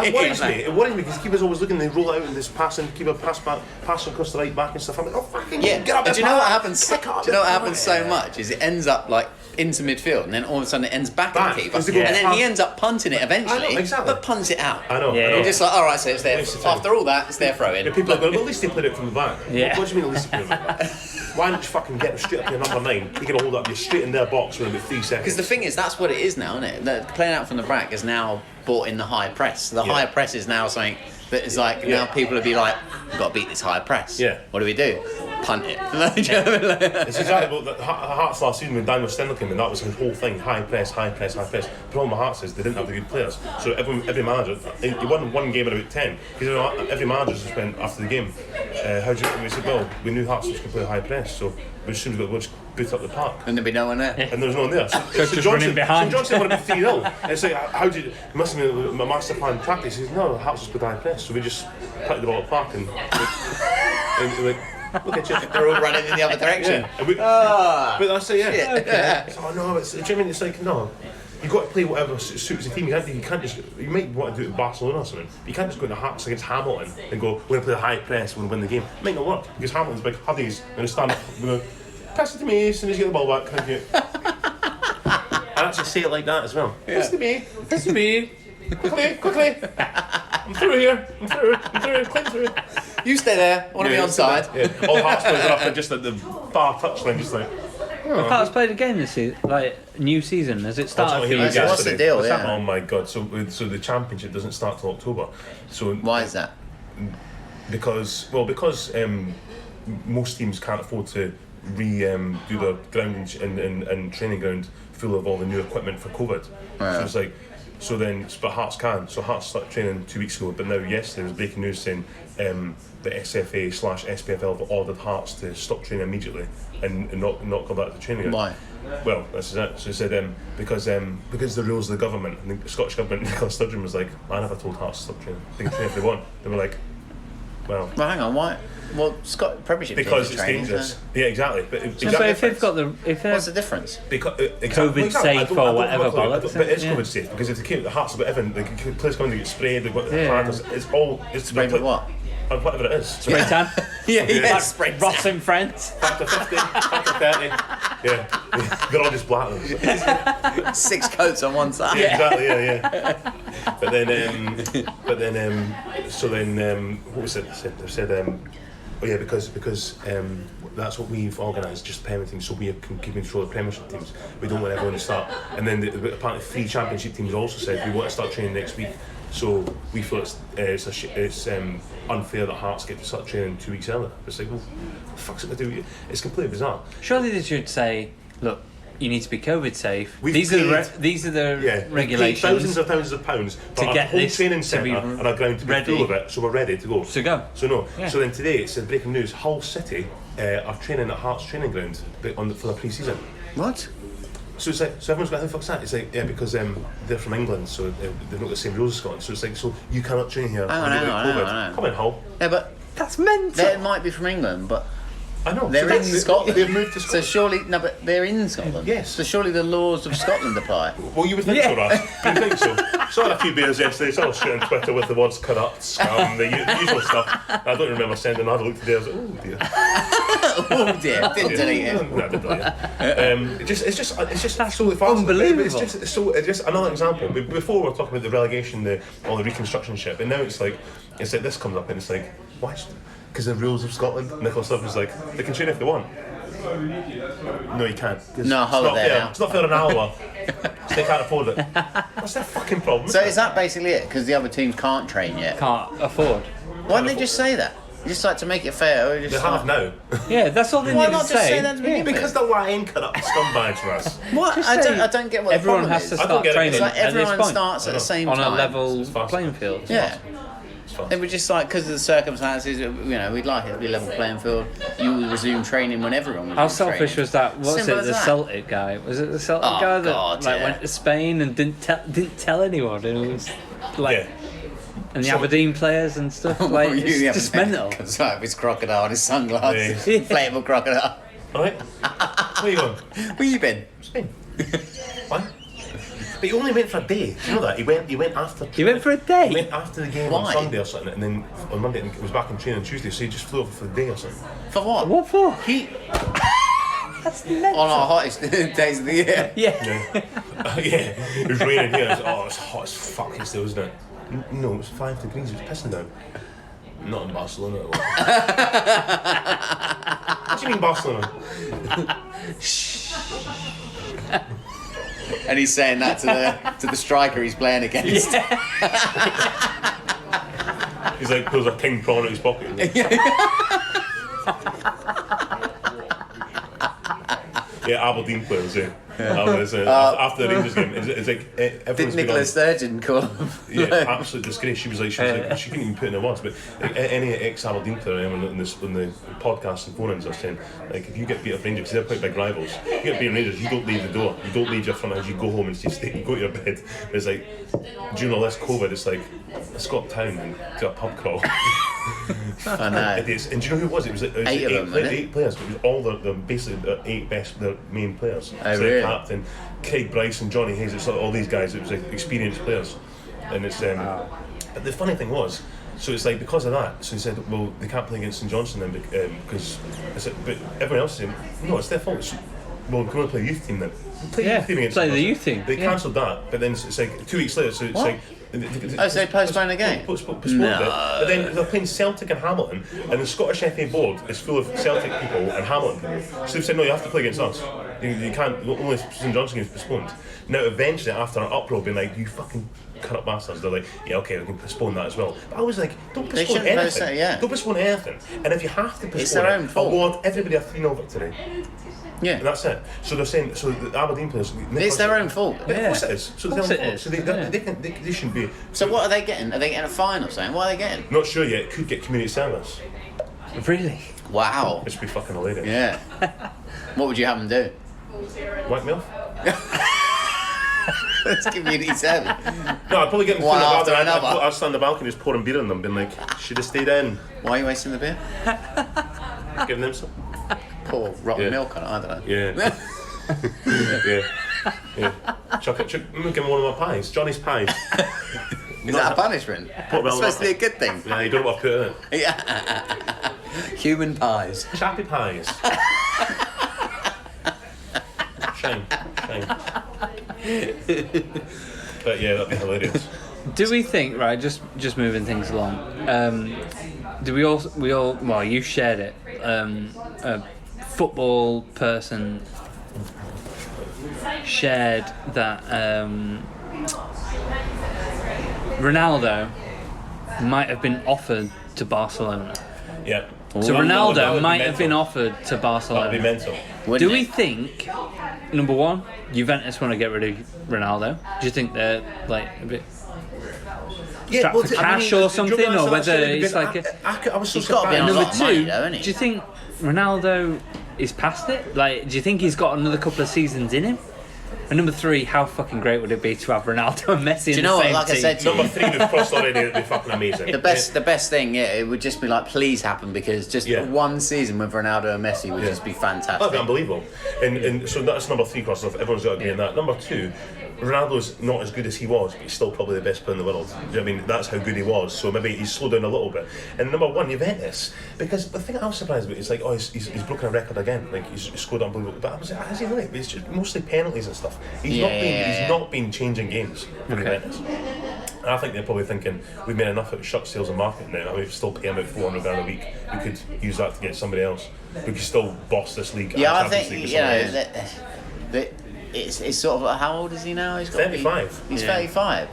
it worries me. It worries me because keepers always looking, they roll out and this passing, keeper passing across the right back and stuff. I'm like, oh fucking Yeah, get up and there, do you know pal. what happens? Kick up, Do you know what pal. happens so much is it ends up like into midfield, and then all of a sudden it ends back at the keeper, because they go and then he past- ends up punting it eventually. I know, exactly. But punts it out. I know. Yeah. I know. You're just like, all right, so it's there. Waste of time. After all that, it's their throw in. Yeah, people are going, well, at least they played it from the back. Yeah. What do you mean at least they played it from the back? Why don't you fucking get them straight up to your number 9? You can hold up, you're straight in their box within about 3 seconds. Because the thing is, that's what it is now, isn't it? The playing out from the back is now brought in the high press. The high press is now something that is like, now people will be like, we've got to beat this high press. Yeah. What do? Punt it. Do you know what I mean? It's exactly what the Hearts last season when Daniel Stendhal came in, that was his whole thing, high press, high press, high press. The problem with Hearts is they didn't have the good players. So every manager, he won one game out of 10. Because every manager just went after the game, we said, well, we knew Hearts was going to play high press, so we just boot up the park. And there'd be no one there. And there was no one there. So Just running behind. So Johnson would have been 3-0. And it's like, how did you... It must have been my master plan practice. He says, no, Hearts just put high press. So we just put the ball at the park and look at you. They're all running in the other direction. Yeah. But that's it, yeah. Shit. Okay. Oh no, do you know what I mean? It's like, no. You've got to play whatever suits the team. You can't just... You might want to do it at Barcelona or something. But you can't just go into Hearts against Hamilton and go, we're going to play the high press, we're going to win the game. It might not work, because Hamilton's big huddies, going to stand up, going to pass it to me as soon as you get the ball back, thank you. And actually say it like that as well. Pass it to me. This to me. Quickly. I'm through here. Clean through. You stay there. I want to be on side. Yeah. All Hearts players are up there just at the far touchline, just like... Hearts played a game this season, like new season. Has it started for you What's guys? What's the deal? Yeah. Oh my god! So the championship doesn't start till October. So Why is that? because most teams can't afford to do their ground and training ground full of all the new equipment for COVID. Right. So it's like, but Hearts can. So Hearts started training 2 weeks ago, but now yesterday there was breaking news saying the SFA/SPFL have ordered Hearts to stop training immediately and not go back to training. Why? Well, this is it. So he said because the rules of the government, and the Scottish government, Nicola Sturgeon was like, I never told Hearts to stop training. They can train if they want. They were like, well, Hang on, why? Well, Premiership because teams it's are training, dangerous. so- Yeah, exactly. But No, but if they've got What's the the difference? because COVID safe or whatever bollocks, but it's yeah. COVID safe because if they keep the Hearts have got everything, the players come in, they get sprayed, they've got the Yeah. planters, it's Sprayed with what? Whatever it is. spray tan, Yeah, like spray Ross and Friends. After 50, after 30, yeah, they're all just black ones. 6 coats on one side. Yeah, exactly. Yeah. But then, what was it? They said, oh yeah, because that's what we've organised, just the Premier teams, so we can keep control of the Premiership teams. We don't want everyone to start. And then apparently 3 Championship teams also said we want to start training next week. So we feel it's unfair that Hearts get to start training 2 weeks earlier. It's like, well, what the fuck's it to do? It's completely bizarre. Surely they should say, look, you need to be COVID safe. We've These paid- are the We regulations paid thousands of pounds for to our get whole this training to be centre and our ground to be ready. full of it, so we're ready to go. to go. So no. Yeah. So then today it said breaking news: Hull City are training at Hearts training ground for the pre-season. What? So it's like, so everyone's like, how the fuck's that? It's like, yeah, because they're from England, so they've not got the same rules as Scotland. So it's like, so you cannot train here. Hang on, when you've hang got on, COVID. hang on. Come in, Hull. Yeah, but That's mental. they might be from England, but I know. they're so in Scotland. They've moved to So Scotland. surely, no, but they're in Scotland. Yes. So surely the laws of Scotland apply. Well, you would think so, Raz. You would think so. Saw a few beers yesterday, saw shit on Twitter with the words corrupt, scum, the usual stuff. I don't remember sending another look today. I was like, oh dear. Oh dear, didn't delete it. No, I didn't delete it. It's just absolutely fascinating. unbelievable. It's just another example. Before we were talking about the relegation, all the reconstruction shit, and now it's like this comes up and it's like, why? Because the rules of Scotland. Nicola Sturgeon's like, they can train if they want. No, you can't. No, hold it's not there fair. now. It's not fair on Alba. So they can't afford it. What's their fucking problem? So is that basically it? Because the other teams can't train yet. Can't afford. Why don't they just say that? Just like to make it fair. They have now. Yeah, that's all they Why need not to just say. say that to begin with? Because they're lying corrupt scumbags, Russ. What? Just I say don't get what everyone the problem has is. to I don't start get it. training It's like at this everyone point starts at the same on time. a level It's fast. playing field. Yeah. It's fast. They were just like, because of the circumstances, we'd like it to be a level playing field. You would resume training when everyone was How selfish was that? What's Simple it? as The that. Celtic guy? Was it the Celtic Oh, guy that God, like yeah. went to Spain and didn't tell anyone? And it was like, Yeah. and the So- Aberdeen players and stuff. Like, it's just mental. It's like his crocodile and his sunglasses. Yeah. Inflatable crocodile. Alright? Where you going? Where you been? Spain. What? But he only went for a day. Do you know that? He went after. He went for a day? He went after the game Why? on Sunday or something, and then on Monday he was back in training on Tuesday. So he just flew over for the day or something. For what? What for? He That's mental. on our hottest days of the year. Yeah. Yeah. Yeah. It was raining here. It's hot as fuck still, isn't it? No, it was 5 degrees. It was pissing down. Not in Barcelona. What do you mean Barcelona? And he's saying that to the striker he's playing against. He's like pulls a king prawn out of his pocket. Yeah, Aberdeen players. Yeah. After the Rangers game, it's like Did everyone's been Nicola on. Sturgeon call him? Yeah, absolute disgrace. She was like, she couldn't even put in the words. But like, any ex-Aberdeen player, anyone in the podcast and phone-ins are saying, like, if you get beat up Rangers, because they're quite big rivals, you get beat up Rangers, you don't leave the door, you don't leave your front house, you go home and you go to your bed. It's like, during all this COVID, it's like, let's go uptown and do a pub crawl. I know. Idiots. And do you know who it was? It was 8 of them, wasn't it? 8 players, but it was all the basically the 8 best, the main players. Oh, So really? the captain, Craig Bryce and Johnny Hayes, it's like all these guys, it was like experienced players. And it's but the funny thing was, so it's like because of that, so he said, well, they can't play against St Johnstone then because I said, but everyone else said, no, it's their fault. Well, we're going to play youth team then. Play Yeah, youth team against play St the Johnstone. youth team, They yeah. cancelled that, but then it's like 2 weeks later, so it's What? like. Oh, so they postponed the game? Postponed No. it. But then they're playing Celtic and Hamilton, and the Scottish FA board is full of Celtic people and Hamilton people. So they've said, no, you have to play against us. You can't, only St Johnstone game's postponed. Now, eventually, after an uproar, being like, you fucking cut up bastards, they're like, yeah, okay, we can postpone that as well. But I was like, don't They postpone shouldn't anything. postpone, yeah. Don't postpone anything. And if you have to postpone It's their own it, fault. award everybody a 3-0 victory. Yeah. And that's it. So they're saying, so the Aberdeen players... It's their own fault. But of course it is. So Of course it's their own it fault. is. So Yeah. they shouldn't be... So what are they getting? Are they getting a fine or something? What are they getting? Not sure yet. Could get community service. Really? Wow. Which would be fucking hilarious. Yeah. What would you have them do? Whack me off? That's community service. No, I'd probably get them One through the after balcony. another. I'd stand on the balcony just pouring beer on them, being like, should have stayed in. Why are you wasting the beer? Giving them some. Pour rotten Yeah. milk on it, I don't know. Yeah. Yeah. Chuck, give him one of my pies. Johnny's pies. Is that a punishment? Put It's supposed to be a good thing. Yeah, you don't know what to put in it. Yeah. Human pies. Chappy pies. Shame. But yeah, that'd be hilarious. Do we think, right? Just moving things along. Do we all? Well, you shared it. A football person shared that Ronaldo might have been offered to Barcelona. Yeah. So That would Ronaldo be might have been mental. offered to That'd be Barcelona. mental. Wouldn't Do we it? think, number one, Juventus want to get rid of Ronaldo? Do you think they're like a bit strapped for cash or something, or whether it's like a, I was so He's got to be surprised. on a number lot of money, two? though, isn't he? Do you think Ronaldo is past it? Like, do you think he's got another couple of seasons in him? And number three, how fucking great would it be to have Ronaldo and Messi Do you in know the what? same Like I team? said to Number you, 3 we've crossed already. It'd be fucking amazing. the best thing, yeah, it would just be like, please happen, because just Yeah. one season with Ronaldo and Messi would just be fantastic. That'd be unbelievable. And so that's number 3 crossed off. Everyone's got to agree on that. Number 2, Ronaldo's not as good as he was, but he's still probably the best player in the world. Do you know what I mean? That's how good he was. So maybe he's slowed down a little bit. And number 1, Juventus. Because the thing I was surprised about is like, oh, he's broken a record again. Like he's scored unbelievable. But I was like, has he really? But it's just mostly penalties and stuff. He's not been changing games for Juventus. And I think they're probably thinking, we've made enough out of shut sales and marketing now. I mean, we still pay him about £400 a week. We could use that to get somebody else. We could still boss this league. Yeah, I and Champions think, League you with know, somebody else. that it's sort of like, how old is he now? He's got to be- 35. He's Yeah. 35.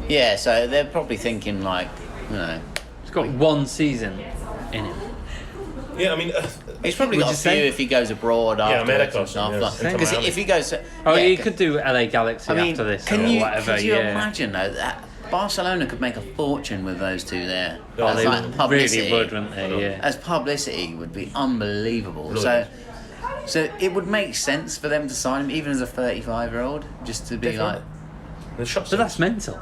Yeah, so they're probably thinking like, you know, He's got one season. in him. Yeah, I mean, He's probably Would got a you few say? if he goes abroad afterwards America or and stuff. something, yeah. Because Into if he goes, You could do LA Galaxy I mean, after this can or you whatever. could you imagine though that Barcelona could make a fortune with those two there? Oh, As they like publicity. really would, wouldn't they? Yeah. As publicity would be unbelievable. Brilliant. So it would make sense for them to sign him, even as a 35-year-old, just to be Definitely. like, But that's mental.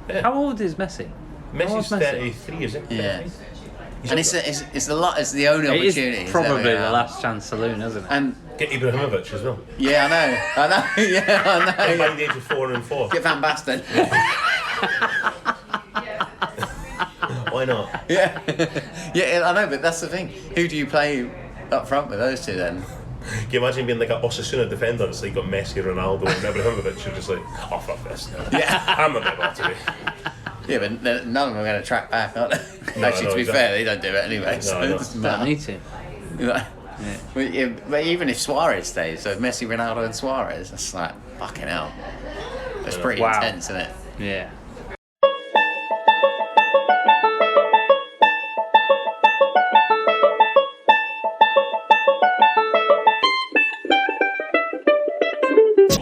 Yeah. How old is Messi? How old's Messi's Messi? 33, is it? yeah. 33? He's And up it's the only It opportunity. is probably there we the are. last chance saloon, isn't it? And there. Get Ibrahimovic as well. yeah, I know, yeah, I know. By Yeah. the age of 4 and 4. Get Van Basten. Why not? Yeah, yeah, I know, but that's the thing. Who do you play up front with those two then? Can you imagine being like an Osasuna defender? It's like you've got Messi, Ronaldo, and Ibrahimovic. You're just like, oh, fuck this. Yeah. I'm not that bad today. Yeah, but none of them are going to track back, are they? No, Actually, no, to be exactly. fair, they don't do it anyway. So No, it no. doesn't Don't matter. need to. But, yeah, but even if Suarez stays, so Messi, Ronaldo, and Suarez, that's like fucking hell. That's pretty Wow. intense, isn't it? Yeah.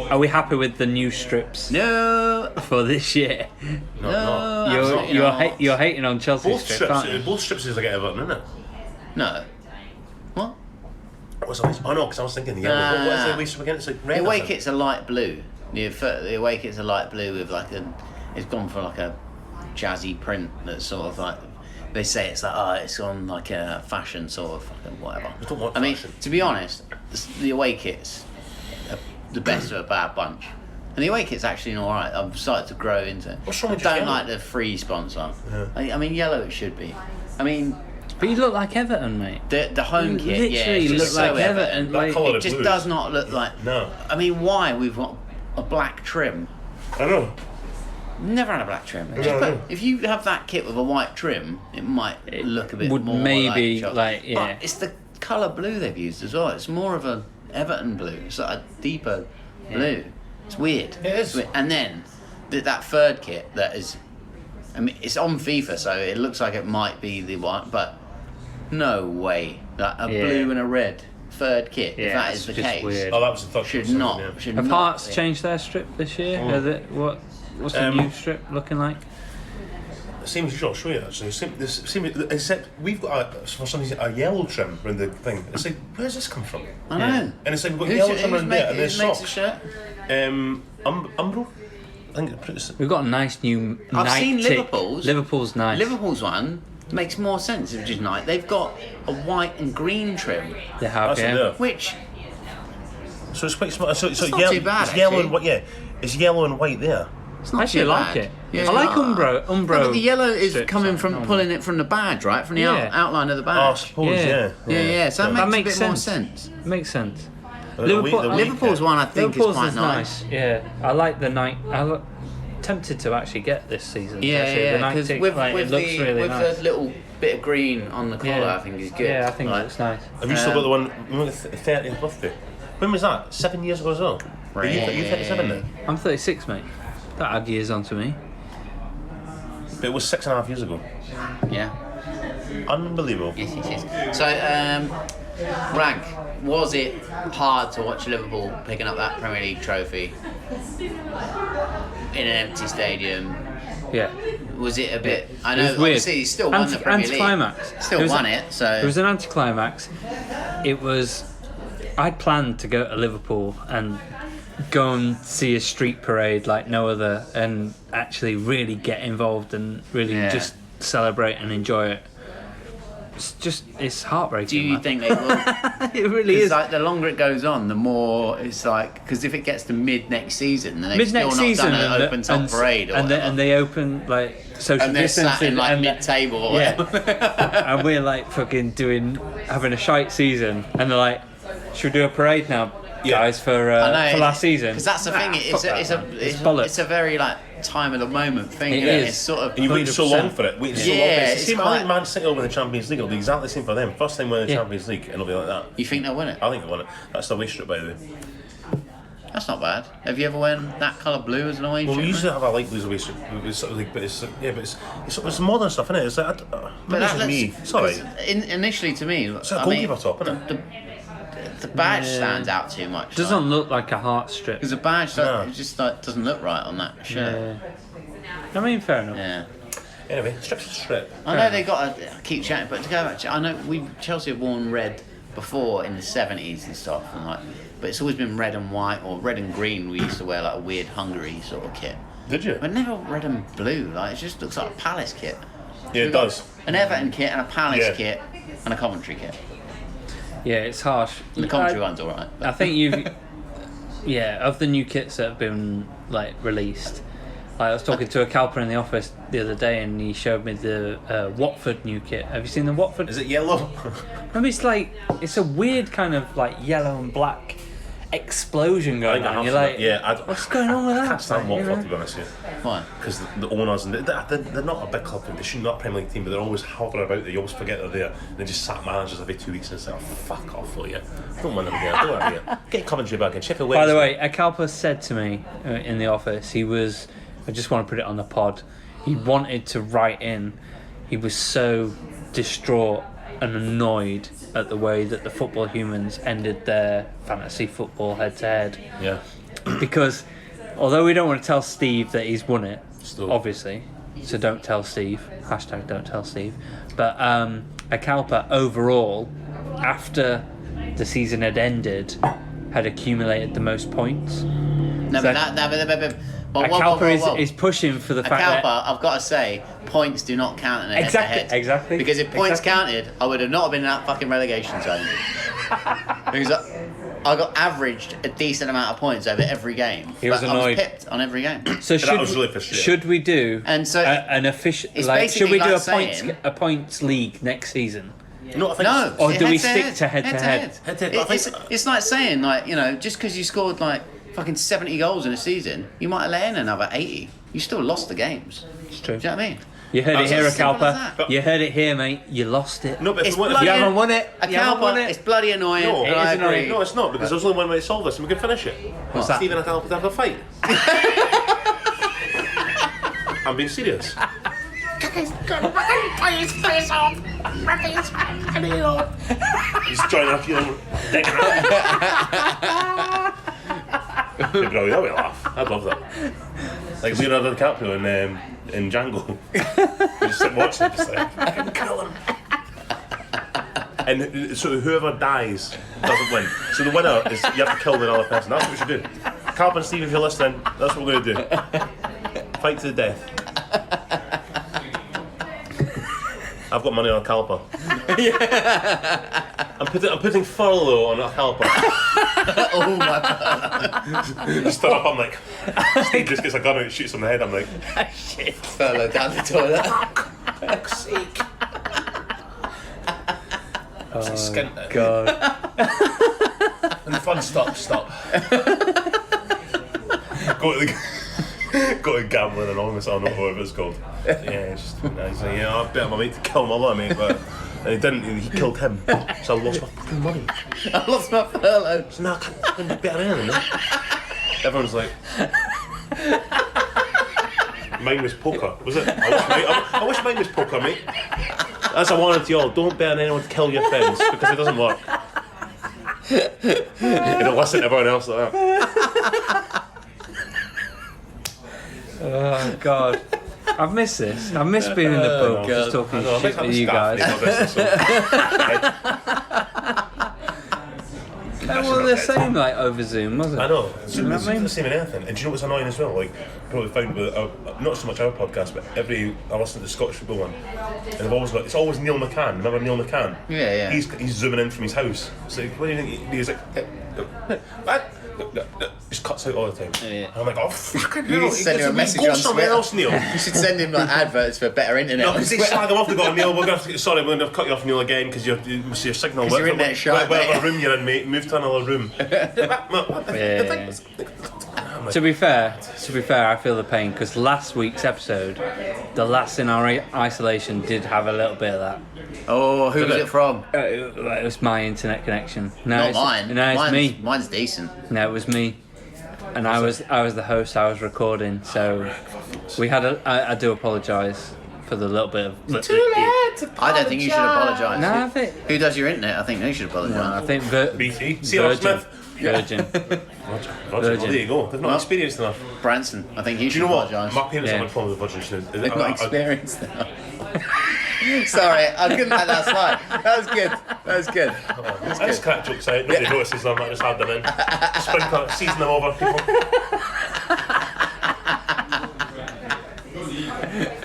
Are we happy with the new strips No, for this year? No, no, You're absolutely you're, not. you're hating on Chelsea's Both strip, strips, aren't you? both strips is like Everton, isn't it? No. What? What's the oh no, because I was thinking the yellow. Nah. What is the away strip again? It's like red. The or away something. kit's a light blue. The away kit's a light blue with like a. It's gone for like a jazzy print that's sort of like. They say it's like it's on like a fashion sort of fucking whatever. I don't want I mean, fashion. to be honest, the away kit's the best of a bad bunch. And the away kit's actually alright. I've started to grow into it. What's wrong with I just don't yellow? like the free sponsor. Yeah. I mean, yellow it should be. I mean, But you look like Everton, mate. the home You kit, yeah, literally it's look just like so Everton. That Like, colour It of just blue. does not look like. No. I mean, why we've got a black trim? I know. Never had a black trim. No, Just no. put, if you have that kit with a white trim, it might look a bit would more maybe, like, like, yeah. But it's the colour blue they've used as well. It's more of a Everton blue. It's like a deeper blue. It's weird. It is. It's weird. And then that third kit that is, I mean, it's on FIFA, so it looks like it might be the one, but no way. Like a Yeah. blue and a red third kit. Yeah, if that it's is the just case, weird. Oh, that was the thought. should something, not. yeah. Should Have not Hearts be. changed their strip this year? Mm. Is it, what's the new strip looking like? Same as usual, I'll show you actually. Same, except we've got for some reason a yellow trim around the thing. It's like, where's this come from? I know. Yeah. And it's like we've got Who's- yellow trim who's around there, and who there's makes the socks. shirt? Umbro? I think it's We've got a nice new I've night seen tick. Liverpool's. Liverpool's nice. Liverpool's one makes more sense if it's just night. They've got a white and green trim, They have, that's it yeah. there. which So it's quite smart. So not yellow, too bad, it's yellow actually. and white. Yeah, it's yellow and white there. it's not I actually too like bad. it. Yeah, I it's like not- Umbro. No, but the yellow is strips coming are from normal. pulling it from the badge, right? From the Yeah. outline of the Oh, I badge. suppose, Yeah. yeah. So that That makes makes a bit more sense. sense. Makes sense. The Liverpool- week- Liverpool's one I think Liverpool's is quite nice. Yeah, I like the night. Tempted to actually get this season. Yeah, actually. The yeah. night Because tick, with, like, with, it looks the, really with nice. the little bit of green on the collar, Yeah. I think is good. Yeah, I think Like, it looks nice. Have you still got the one? Remember the 30th birthday? When was that? 7 years ago as well. Are you 37 now? I'm 36, mate. That add years onto me. But it was 6.5 years ago. Yeah. Unbelievable. Yes. So, Wragg, was it hard to watch Liverpool picking up that Premier League trophy in an empty stadium? Yeah. Was it a bit? I It know, was weird. obviously, he still won the Premier League. Anticlimax. Still It was won a- it. So It was an anticlimax. It was. I'd planned to go to Liverpool and go and see a street parade like no other, and actually really get involved and really Yeah. just celebrate and enjoy it. It's heartbreaking. do you man. think they will? It really Because is. like the longer it goes on, the more it's like. Because if it gets to mid next season, then they've Mid still next not season, done an open top parade or and whatever. they open like social And they're sat distancing, in like and mid-table or whatever. yeah, and we're like fucking having a shite season, and they're like, should we do a parade now, guys, for last season? Because that's the thing. Fuck that, man. Bollocks. It's a very like time of the moment thing. It isn't is. It's sort of. And you waited so 100%. long for it. Waited so Yeah, long. It's the it's same. I quite- think Man City will win the Champions League. It'll be exactly the same for them. First time winning the Yeah. Champions League, and it'll be like that. You think they'll win it? I think they won it. That's the way strip, by the way. That's not bad. Have you ever worn that colour blue as an away Well, shirt? we used to have a light blues away shirt. It's sort of like, but it's modern stuff, isn't it? It's like, maybe it's just me. It's alright. Initially, to me, It's a goalkeeper top, isn't it? The badge stands out too much. It doesn't look like a heart strip. Because the badge, No. it just like, doesn't look right on that shirt. I mean, fair enough. Yeah. Anyway, strip's a strip. I know they got to keep chatting, but to go back to, I know Chelsea have worn red before in the 70s and stuff, and like, but it's always been red and white or red and green. We used to wear like a weird Hungary sort of kit. Did you? But never red and blue. Like it just looks like a Palace kit. Yeah, it does. An Everton kit and a Palace Yeah. kit and a Coventry kit. Yeah, it's harsh. And the Coventry one's alright. I think you've, of the new kits that have been like released. Like, I was talking to a Calper in the office the other day, and he showed me the Watford new kit. Have you seen the Watford? Is it yellow? Maybe it's a weird kind of like yellow and black explosion going on. You're like, what's going on with that? I can't stand Like, Watford, to be honest with you. Why? Because the owners, and they're not a big club, they shouldn't not a Premier League team, but they're always hovering about there. You always forget they're there. They just sack managers every 2 weeks and say, oh, fuck off, will you? Don't win them again. Don't win them. Get Coventry back in. Sheffield By the Wednesday. way, a Calper said to me in the office, I just want to put it on the pod, he wanted to write in, he was so distraught and annoyed at the way that the Football Humans ended their fantasy football head-to-head. Yeah. Because although we don't want to tell Steve that he's won it, Still. obviously, so don't tell Steve, hashtag don't tell Steve, but a Calper overall, after the season had ended, had accumulated the most points. No, So- but A Calper is pushing for the a fact Calper, that... I got to say, points do not count in a head-to-head. Exactly. Because if points Exactly. counted, I would have not been in that fucking relegation zone. Because I got averaged a decent amount of points over every game. He was but annoyed. I was pipped on every game. So That was really frustrating. should we do And so an official... it's Like, should we basically do like saying- a points league next season? No, I think No. Or do we head-to-head. stick to head-to-head? Head-to-head, I think- It's like saying, like, you know, just because you scored like fucking 70 goals in a season, you might have let in another 80. You still lost the games. It's true. Do you know what I mean? You heard it It's here, as simple as Calper. that. You heard it here, mate. You lost it. No, but if It's we want bloody- You haven't won it. A You haven't won Calper, it. it's bloody annoying. No, and it I is annoying. agree. No, it's not, because there's only one way to solve this, and we can finish it. What's that? Stephen and Calvin have a fight. I'm being serious. He's trying to feel dick around. Bro, that would laugh. I'd love that. Like Leonardo DiCaprio in Django. You just sit watching, just like, fucking kill him. And so whoever dies doesn't win. So the winner is you have to kill the other person. That's what we should do. Carp and Steve, if you're listening, that's what we're going to do. Fight to the death. I've got money on a Calper. I'm putting furlough on a Calper. Oh my god. Just stood up, I'm like, Steve just gets a gun out and shoots him in the head. I'm like, Shit. Furlough down the toilet. fuck's sake. Skint it. God. And the fun stop. Go to Gambling Anonymous, I don't know what it's called. Yeah, it's just nice. Like, yeah, I bet my mate to kill my other mate, but and he didn't, he killed him. So I lost my fucking money. I lost my furlough. So now I can't do better than him. Everyone's like, mine was poker, was it? I wish mine was poker, mate. As I wanted to y'all, don't bet on anyone to kill your friends, because it doesn't work. You don't listen to everyone else like that. Oh, God. I've missed this. I've missed being in the pub, just talking shit with you guys. That wasn't the same, like, over Zoom, was it? I know. It's You know what I mean? the same in anything. And do you know what's annoying as well? Like, probably found with not so much our podcast, but I listen to the Scottish football one, and I've always got, it's always Neil McCann. Remember Neil McCann? Yeah. He's zooming in from his house. It's like, what do you think? He's like, what? Just cuts out all the time. Yeah. And I'm like, oh fucking You hell! need to send him a message Go on somewhere Twitter. else, Neil. You should send him like adverts for better internet. No, on because they Twitter. slag him off. They go, Neil, we're going to, sorry, we're going to cut you off, Neil, again, because your signal. 'Cause your internet's shite, whatever mate. room you're in, mate, move to another room. To be fair, I feel the pain, because last week's episode, the last in our isolation, did have a little bit of that. Oh, who was it from? It was my internet connection. No, Not it's, mine. No, it's mine's, me. Mine's decent. No, it was me. and I was the host. I was recording, so we had I do apologise for the little bit of. Too late to apologise. I don't think you should apologise. No, I think. Who does your internet? I think they should apologise. No, I think BT. Virgin. Smith. Virgin. Roger. Well, there you go. They've not experienced enough. Branson. I think he Do should you know what? apologise. My parents have had problems with Virgin. They've not experienced enough. Sorry, I couldn't let that slide. That was good. I just crack jokes out. Nobody notices them. I just had them in. Sprinkle, season them over. People.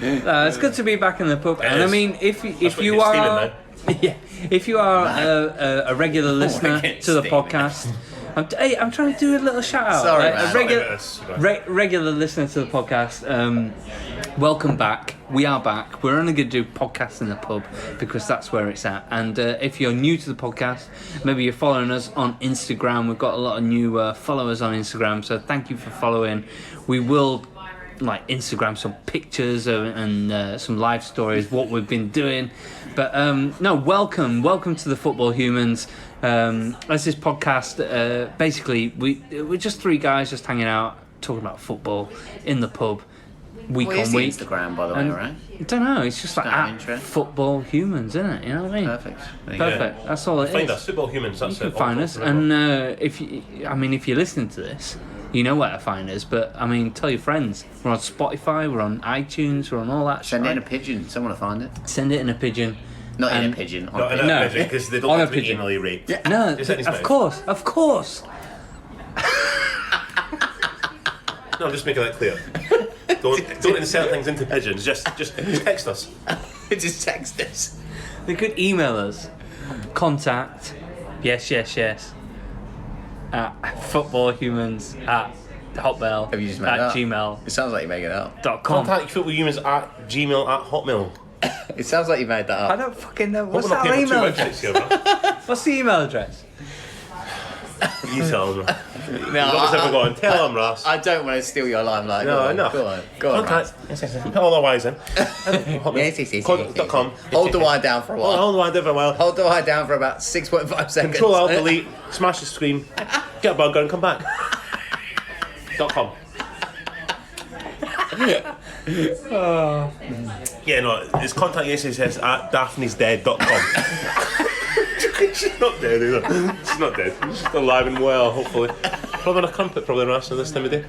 It's good to be back in the pub, and I mean, if you are, if you are a regular listener to the podcast, I'm trying to do a little shout out. Sorry, a regular listener to the podcast. Welcome back. We are back. We're only going to do podcasts in the pub because that's where it's at. And if you're new to the podcast, maybe you're following us on Instagram. We've got a lot of new followers on Instagram, so thank you for following. We will Instagram some pictures and some live stories, what we've been doing. But no, welcome to the Football Humans. As this podcast, basically we're just three guys just hanging out, talking about football in the pub. Week on week. Instagram, by the way, right? I don't know. It's just at Football Humans, isn't it? You know what I mean? Perfect. Perfect. That's all it is. Find us, Football Humans. That's you can find us, and if you're listening to this, you know where to find us. But I mean, tell your friends. We're on Spotify. We're on iTunes. We're on all that. Send it in a pigeon. Someone will find it. Send it in a pigeon. Not in a pigeon. Not in a pigeon, because they don't want to be anally raped. Yeah. No, of course. No, I'm just making that clear. Don't insert things into pigeons. Just text us. Just text us. They could email us. Contact. Yes. At footballhumans@hotmail. Have you just made that? Gmail. It sounds like you make it up. Contact Football Humans at gmail@hotmail. It sounds like you made that up. I don't fucking know. What's Hope that we're not email paying for 2 address? websites here, man. What's the email address? You tell them. No, Ever gone? Tell them, Ross. I don't want to steal your limelight. No, no. Go on, Contact. Put all the Y's in. Yes. .com. Hold the wire down for a while. Hold the wire down for a while. Hold the wire down for about 6.5 seconds. Control Alt Delete. Smash the screen. Get a burger and come back. .com. Yeah, no, it's contact SSS at daphnesdead.com. She's not dead either. She's not dead. She's still alive and well, hopefully. Probably on a crumpet, probably Russell this time of day.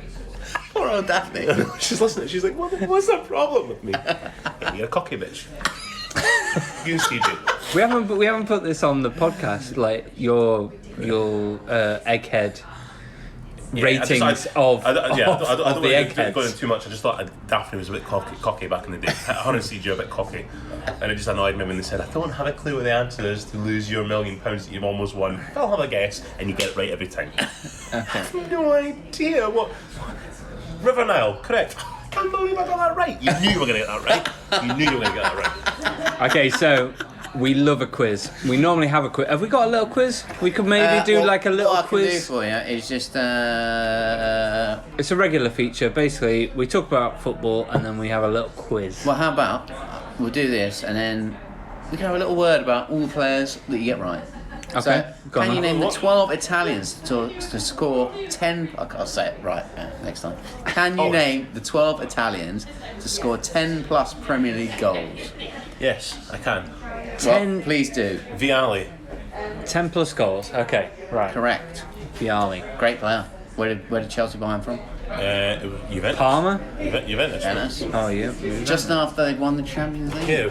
Poor old Daphne. She's listening. She's like, what's the problem with me? Yeah, you're a cocky bitch. You and CJ. We haven't put this on the podcast. Like your egghead ratings of I don't the want to go eggheads. into too much. I just thought Daphne was a bit cocky back in the day. Her and CJ are a bit cocky, and it just annoyed me when they said, "I don't have a clue what the answer is to lose your £1 million that you've almost won. I'll have a guess," and you get it right every time. I have no idea what. River Nile, correct. I can't believe I got that right. You knew you were going to get that right. You knew you were going to get that right. Okay, so we love a quiz. We normally have a quiz. Have we got a little quiz? We could maybe do like a little what quiz. What I can do for you is just... It's a regular feature. Basically, we talk about football and then we have a little quiz. Well, how about we'll do this and then we can have a little word about all the players that you get right. Okay. So, Go can on you then. name the 12 Italians to score 10... I'll say it right next time. Can you name the 12 Italians to score 10 plus Premier League goals? Yes, I can. 10. Well, please do. Vialli. 10 plus goals. Okay, right. Correct. Vialli. Great player. Where did Chelsea buy him from? Juventus. Palmer. Juventus. Venice. Oh, yeah. Just after they'd won the Champions League. Yeah.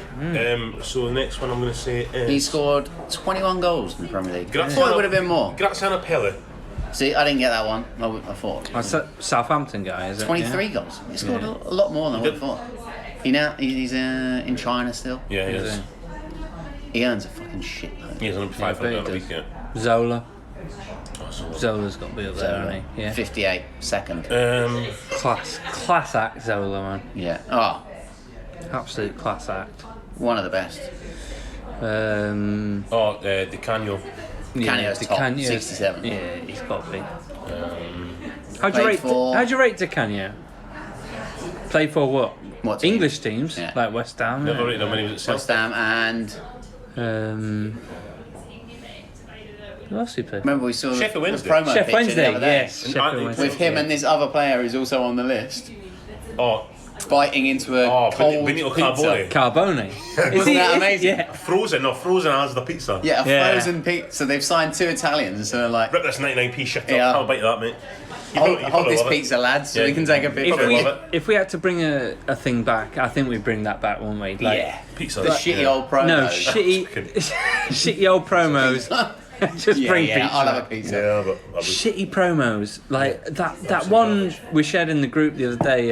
So the next one I'm going to say is... He scored 21 goals in the Premier League. I Graziano- thought it would have been more. Graziano Pelle. See, I didn't get that one. I thought. That's a Southampton guy, is it? 23 goals. He scored a lot more than I would have thought. He's in China still. Yeah, he is. He earns a fucking shit load. He's on Yeah, £500 but a he week, yeah. Zola. Oh, so Zola's got to be up there, hasn't he? Yeah. 58, second. Class act, Zola, man. Yeah. Oh, Absolute class act. one of the best. Di Canio. Canio's top, Canio's- 67. Yeah, he's got to be. Played How'd you rate Di Canio? Played for what? What team? English teams, Yeah. like West Ham. Never rated him when he was at West Celtic. Ham and... Who else he played? Remember we saw Sheffield the Wednesday. promo Sheffield picture Wednesday, the other day? yes. And Sheffield Anthony Wednesday. With him and this other player who's also on the list, Oh, biting into a cold Benito pizza. Carbone. Carbone. Wasn't that amazing? Yeah. Frozen as the pizza. Yeah, a Yeah. frozen pizza. So they've signed 2 Italians, so they're like, Rip this 99p shit up. Yeah. I'll bite that, mate. You hold probably this love it. pizza, lads, so Yeah. we can take a If picture. Probably we, love it. if we had to bring a thing back, I think we'd bring that back, wouldn't we? Like, Yeah. Pizza. The shitty old promos. No, shitty old promos. Just bring yeah, pizza. I'll have a pizza. Yeah, but I would. Shitty promos. Like that one we shared in the group the other day,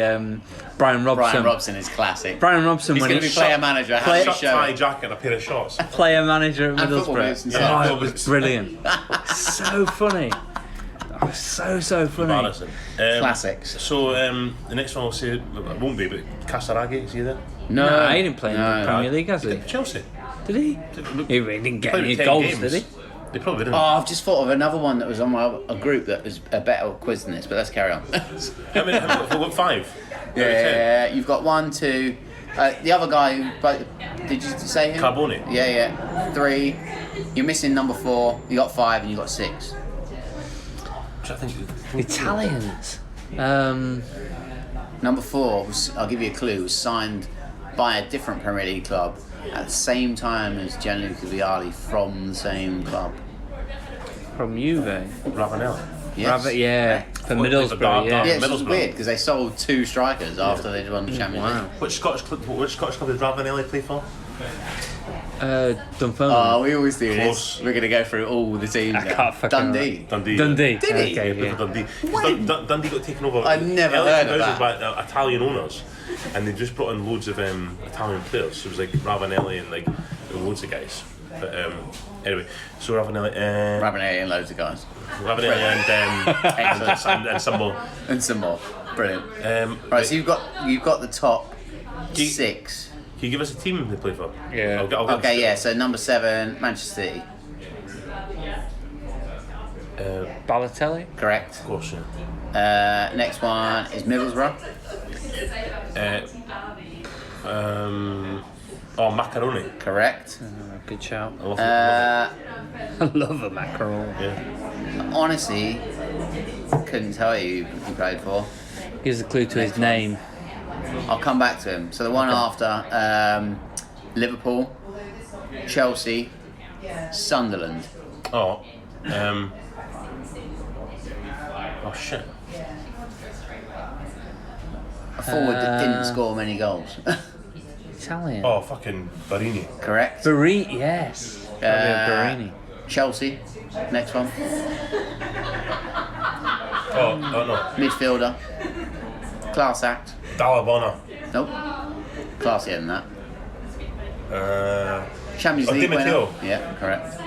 Brian Robson. Brian Robson is classic. Brian Robson He's when going to he be player manager. How do you Shut show tie it? jacket and a pair of shorts. player manager at And football boots Middlesbrough. and Yeah, stuff. Oh, football it was boots. brilliant. So funny. Oh, so funny. Embarrassing. Classics. So the next one I'll say it won't be, but Casaraghi, is he there? No, he didn't play in No. the Premier League, has he? Chelsea. Did he? He really didn't get Played any 10 goals, games. did he? They probably didn't. Oh, I've just thought of another one that was on a group that was a better quiz than this, but let's carry on. How many? What, 5? Yeah, you've got 1, 2. The other guy who did you say him? Carbone. Yeah. 3. You're missing number 4. You got 5 and you got 6. Which I think. Italians. Number 4 was, I'll give you a clue, was signed by a different Premier League club at the same time as Gianluca Vialli from the same club. From Juve. Ravanelli. Yes. Yeah, for What, Middlesbrough, Dark- yeah. Dark- Yeah, it's just Middlesbrough. weird because they sold 2 strikers after they'd won the Champions Wow. League. Which Scottish club did Ravanelli play for? Dunfermline. Oh, we always do Close. this. We're going to go through all the teams I now. can't fucking Dundee. Dundee. Dundee. Did he? Yeah, Okay, played yeah. for Dundee. When? Dundee got taken over. I've never early heard of 2000s that. by Italian owners, and they just brought in loads of Italian players. So it was like Ravanelli and like loads of guys. But anyway, so Ravanelli, Rabanelli and loads of guys. and some more. And some more. Brilliant. Right, so you've got the top Do you- 6. Can you give us a team they play for? Yeah. I'll get Okay, yeah, so number 7, Manchester City. Balotelli. Correct. Of course, yeah. Next one is Middlesbrough. Macaroni. Correct. Good shout. I love I love a macaron. it. Yeah. Honestly, couldn't tell you who he played for. Gives a clue to his name. I'll come back to him. So the one after, Liverpool, Chelsea, Sunderland. Oh shit. A forward that didn't score many goals. Italian. Oh, fucking Barini. Correct. Barini, yes. Barini. Chelsea. Next one. Oh no. Midfielder. Class act. Dalabona. Nope. Classier than that. Champions Oh, League Di winner. Matteo. Yeah, correct.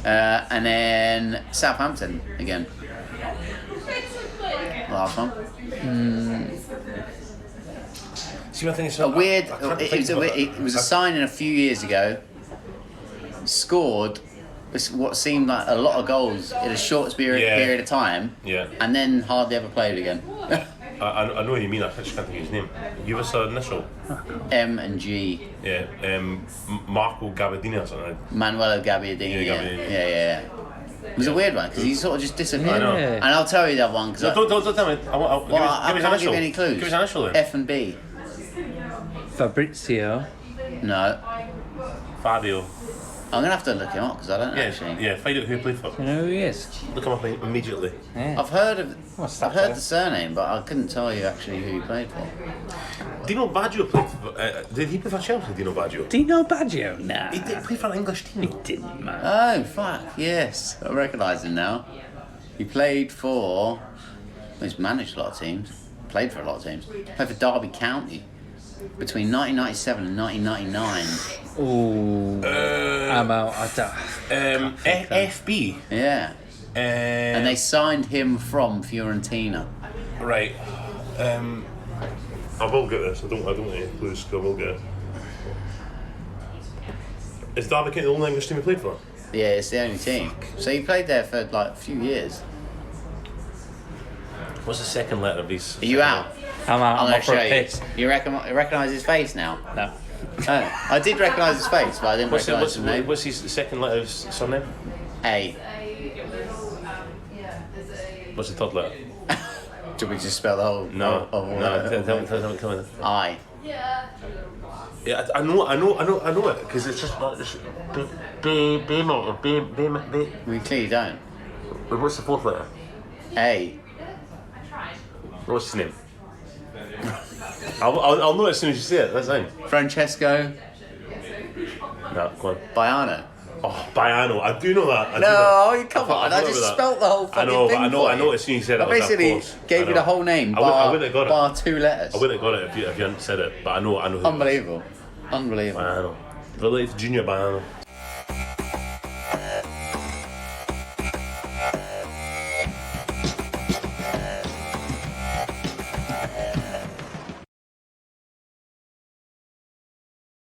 And then Southampton again. Last one. See, my thing is A weird. I can't It think was of it was a signing a few years ago. Scored what seemed like a lot of goals in a short period of time. Yeah. And then hardly ever played again. I know what you mean. I just can't think of his name. Give us an initial. M and G. Yeah. Marco Gabardini or something. Manuelo Gabbiadini. Yeah, Yeah, Gabbiadini. yeah. It was a weird one because he sort of just disappeared. I know. Yeah. And I'll tell you that one because No, don't tell me. I give can't us give you any clues. Give us an initial then. F and B. Fabrizio. No. Fabio. I'm gonna have to look him up because I don't Yeah, actually. yeah. Find out who he played for. You know who he is? Look him up immediately. Yeah. I've heard of. What's that I've heard for? the surname, but I couldn't tell you actually who he played for. Dino Baggio played for. Did he play for Chelsea? Dino Baggio. Dino Baggio? Nah. He did play for an English team. He didn't, man. Oh fuck! Yes, I recognise him now. He played for. Well, he's managed a lot of teams. Played for a lot of teams. Played for Derby County between 1997 and 1999. Ooh. I'm out. I don't. FB. Yeah, and they signed him from Fiorentina. Right. I will get this. I don't want any clues. I will get it. Is Derby County the only English team he played for? Yeah, it's the only team. So he played there for like a few years. What's the second letter of his? Are you out? I'm out. I'm I'm gonna off for show a you. piss. You recognise his face now? No. Oh, I did recognise his face, but I didn't recognise his name. What's his second letter of his surname? A. What's the third letter? Do we just spell the whole? No. Tell me. I. Yeah, I know it because it's just like this. B. We clearly don't. What's the fourth letter? A. What's his name? I'll know it as soon as you say it. That's fine. Francesco No, go on. Baiano. Oh, Baiano. I do know that. No, come on. I just spelt the whole fucking thing. I know as soon as you said it. I basically gave you the whole name, bar 2 letters. I wouldn't have got it if you hadn't said it, but I know who. Unbelievable. Baiano. Related to Junior Baiano.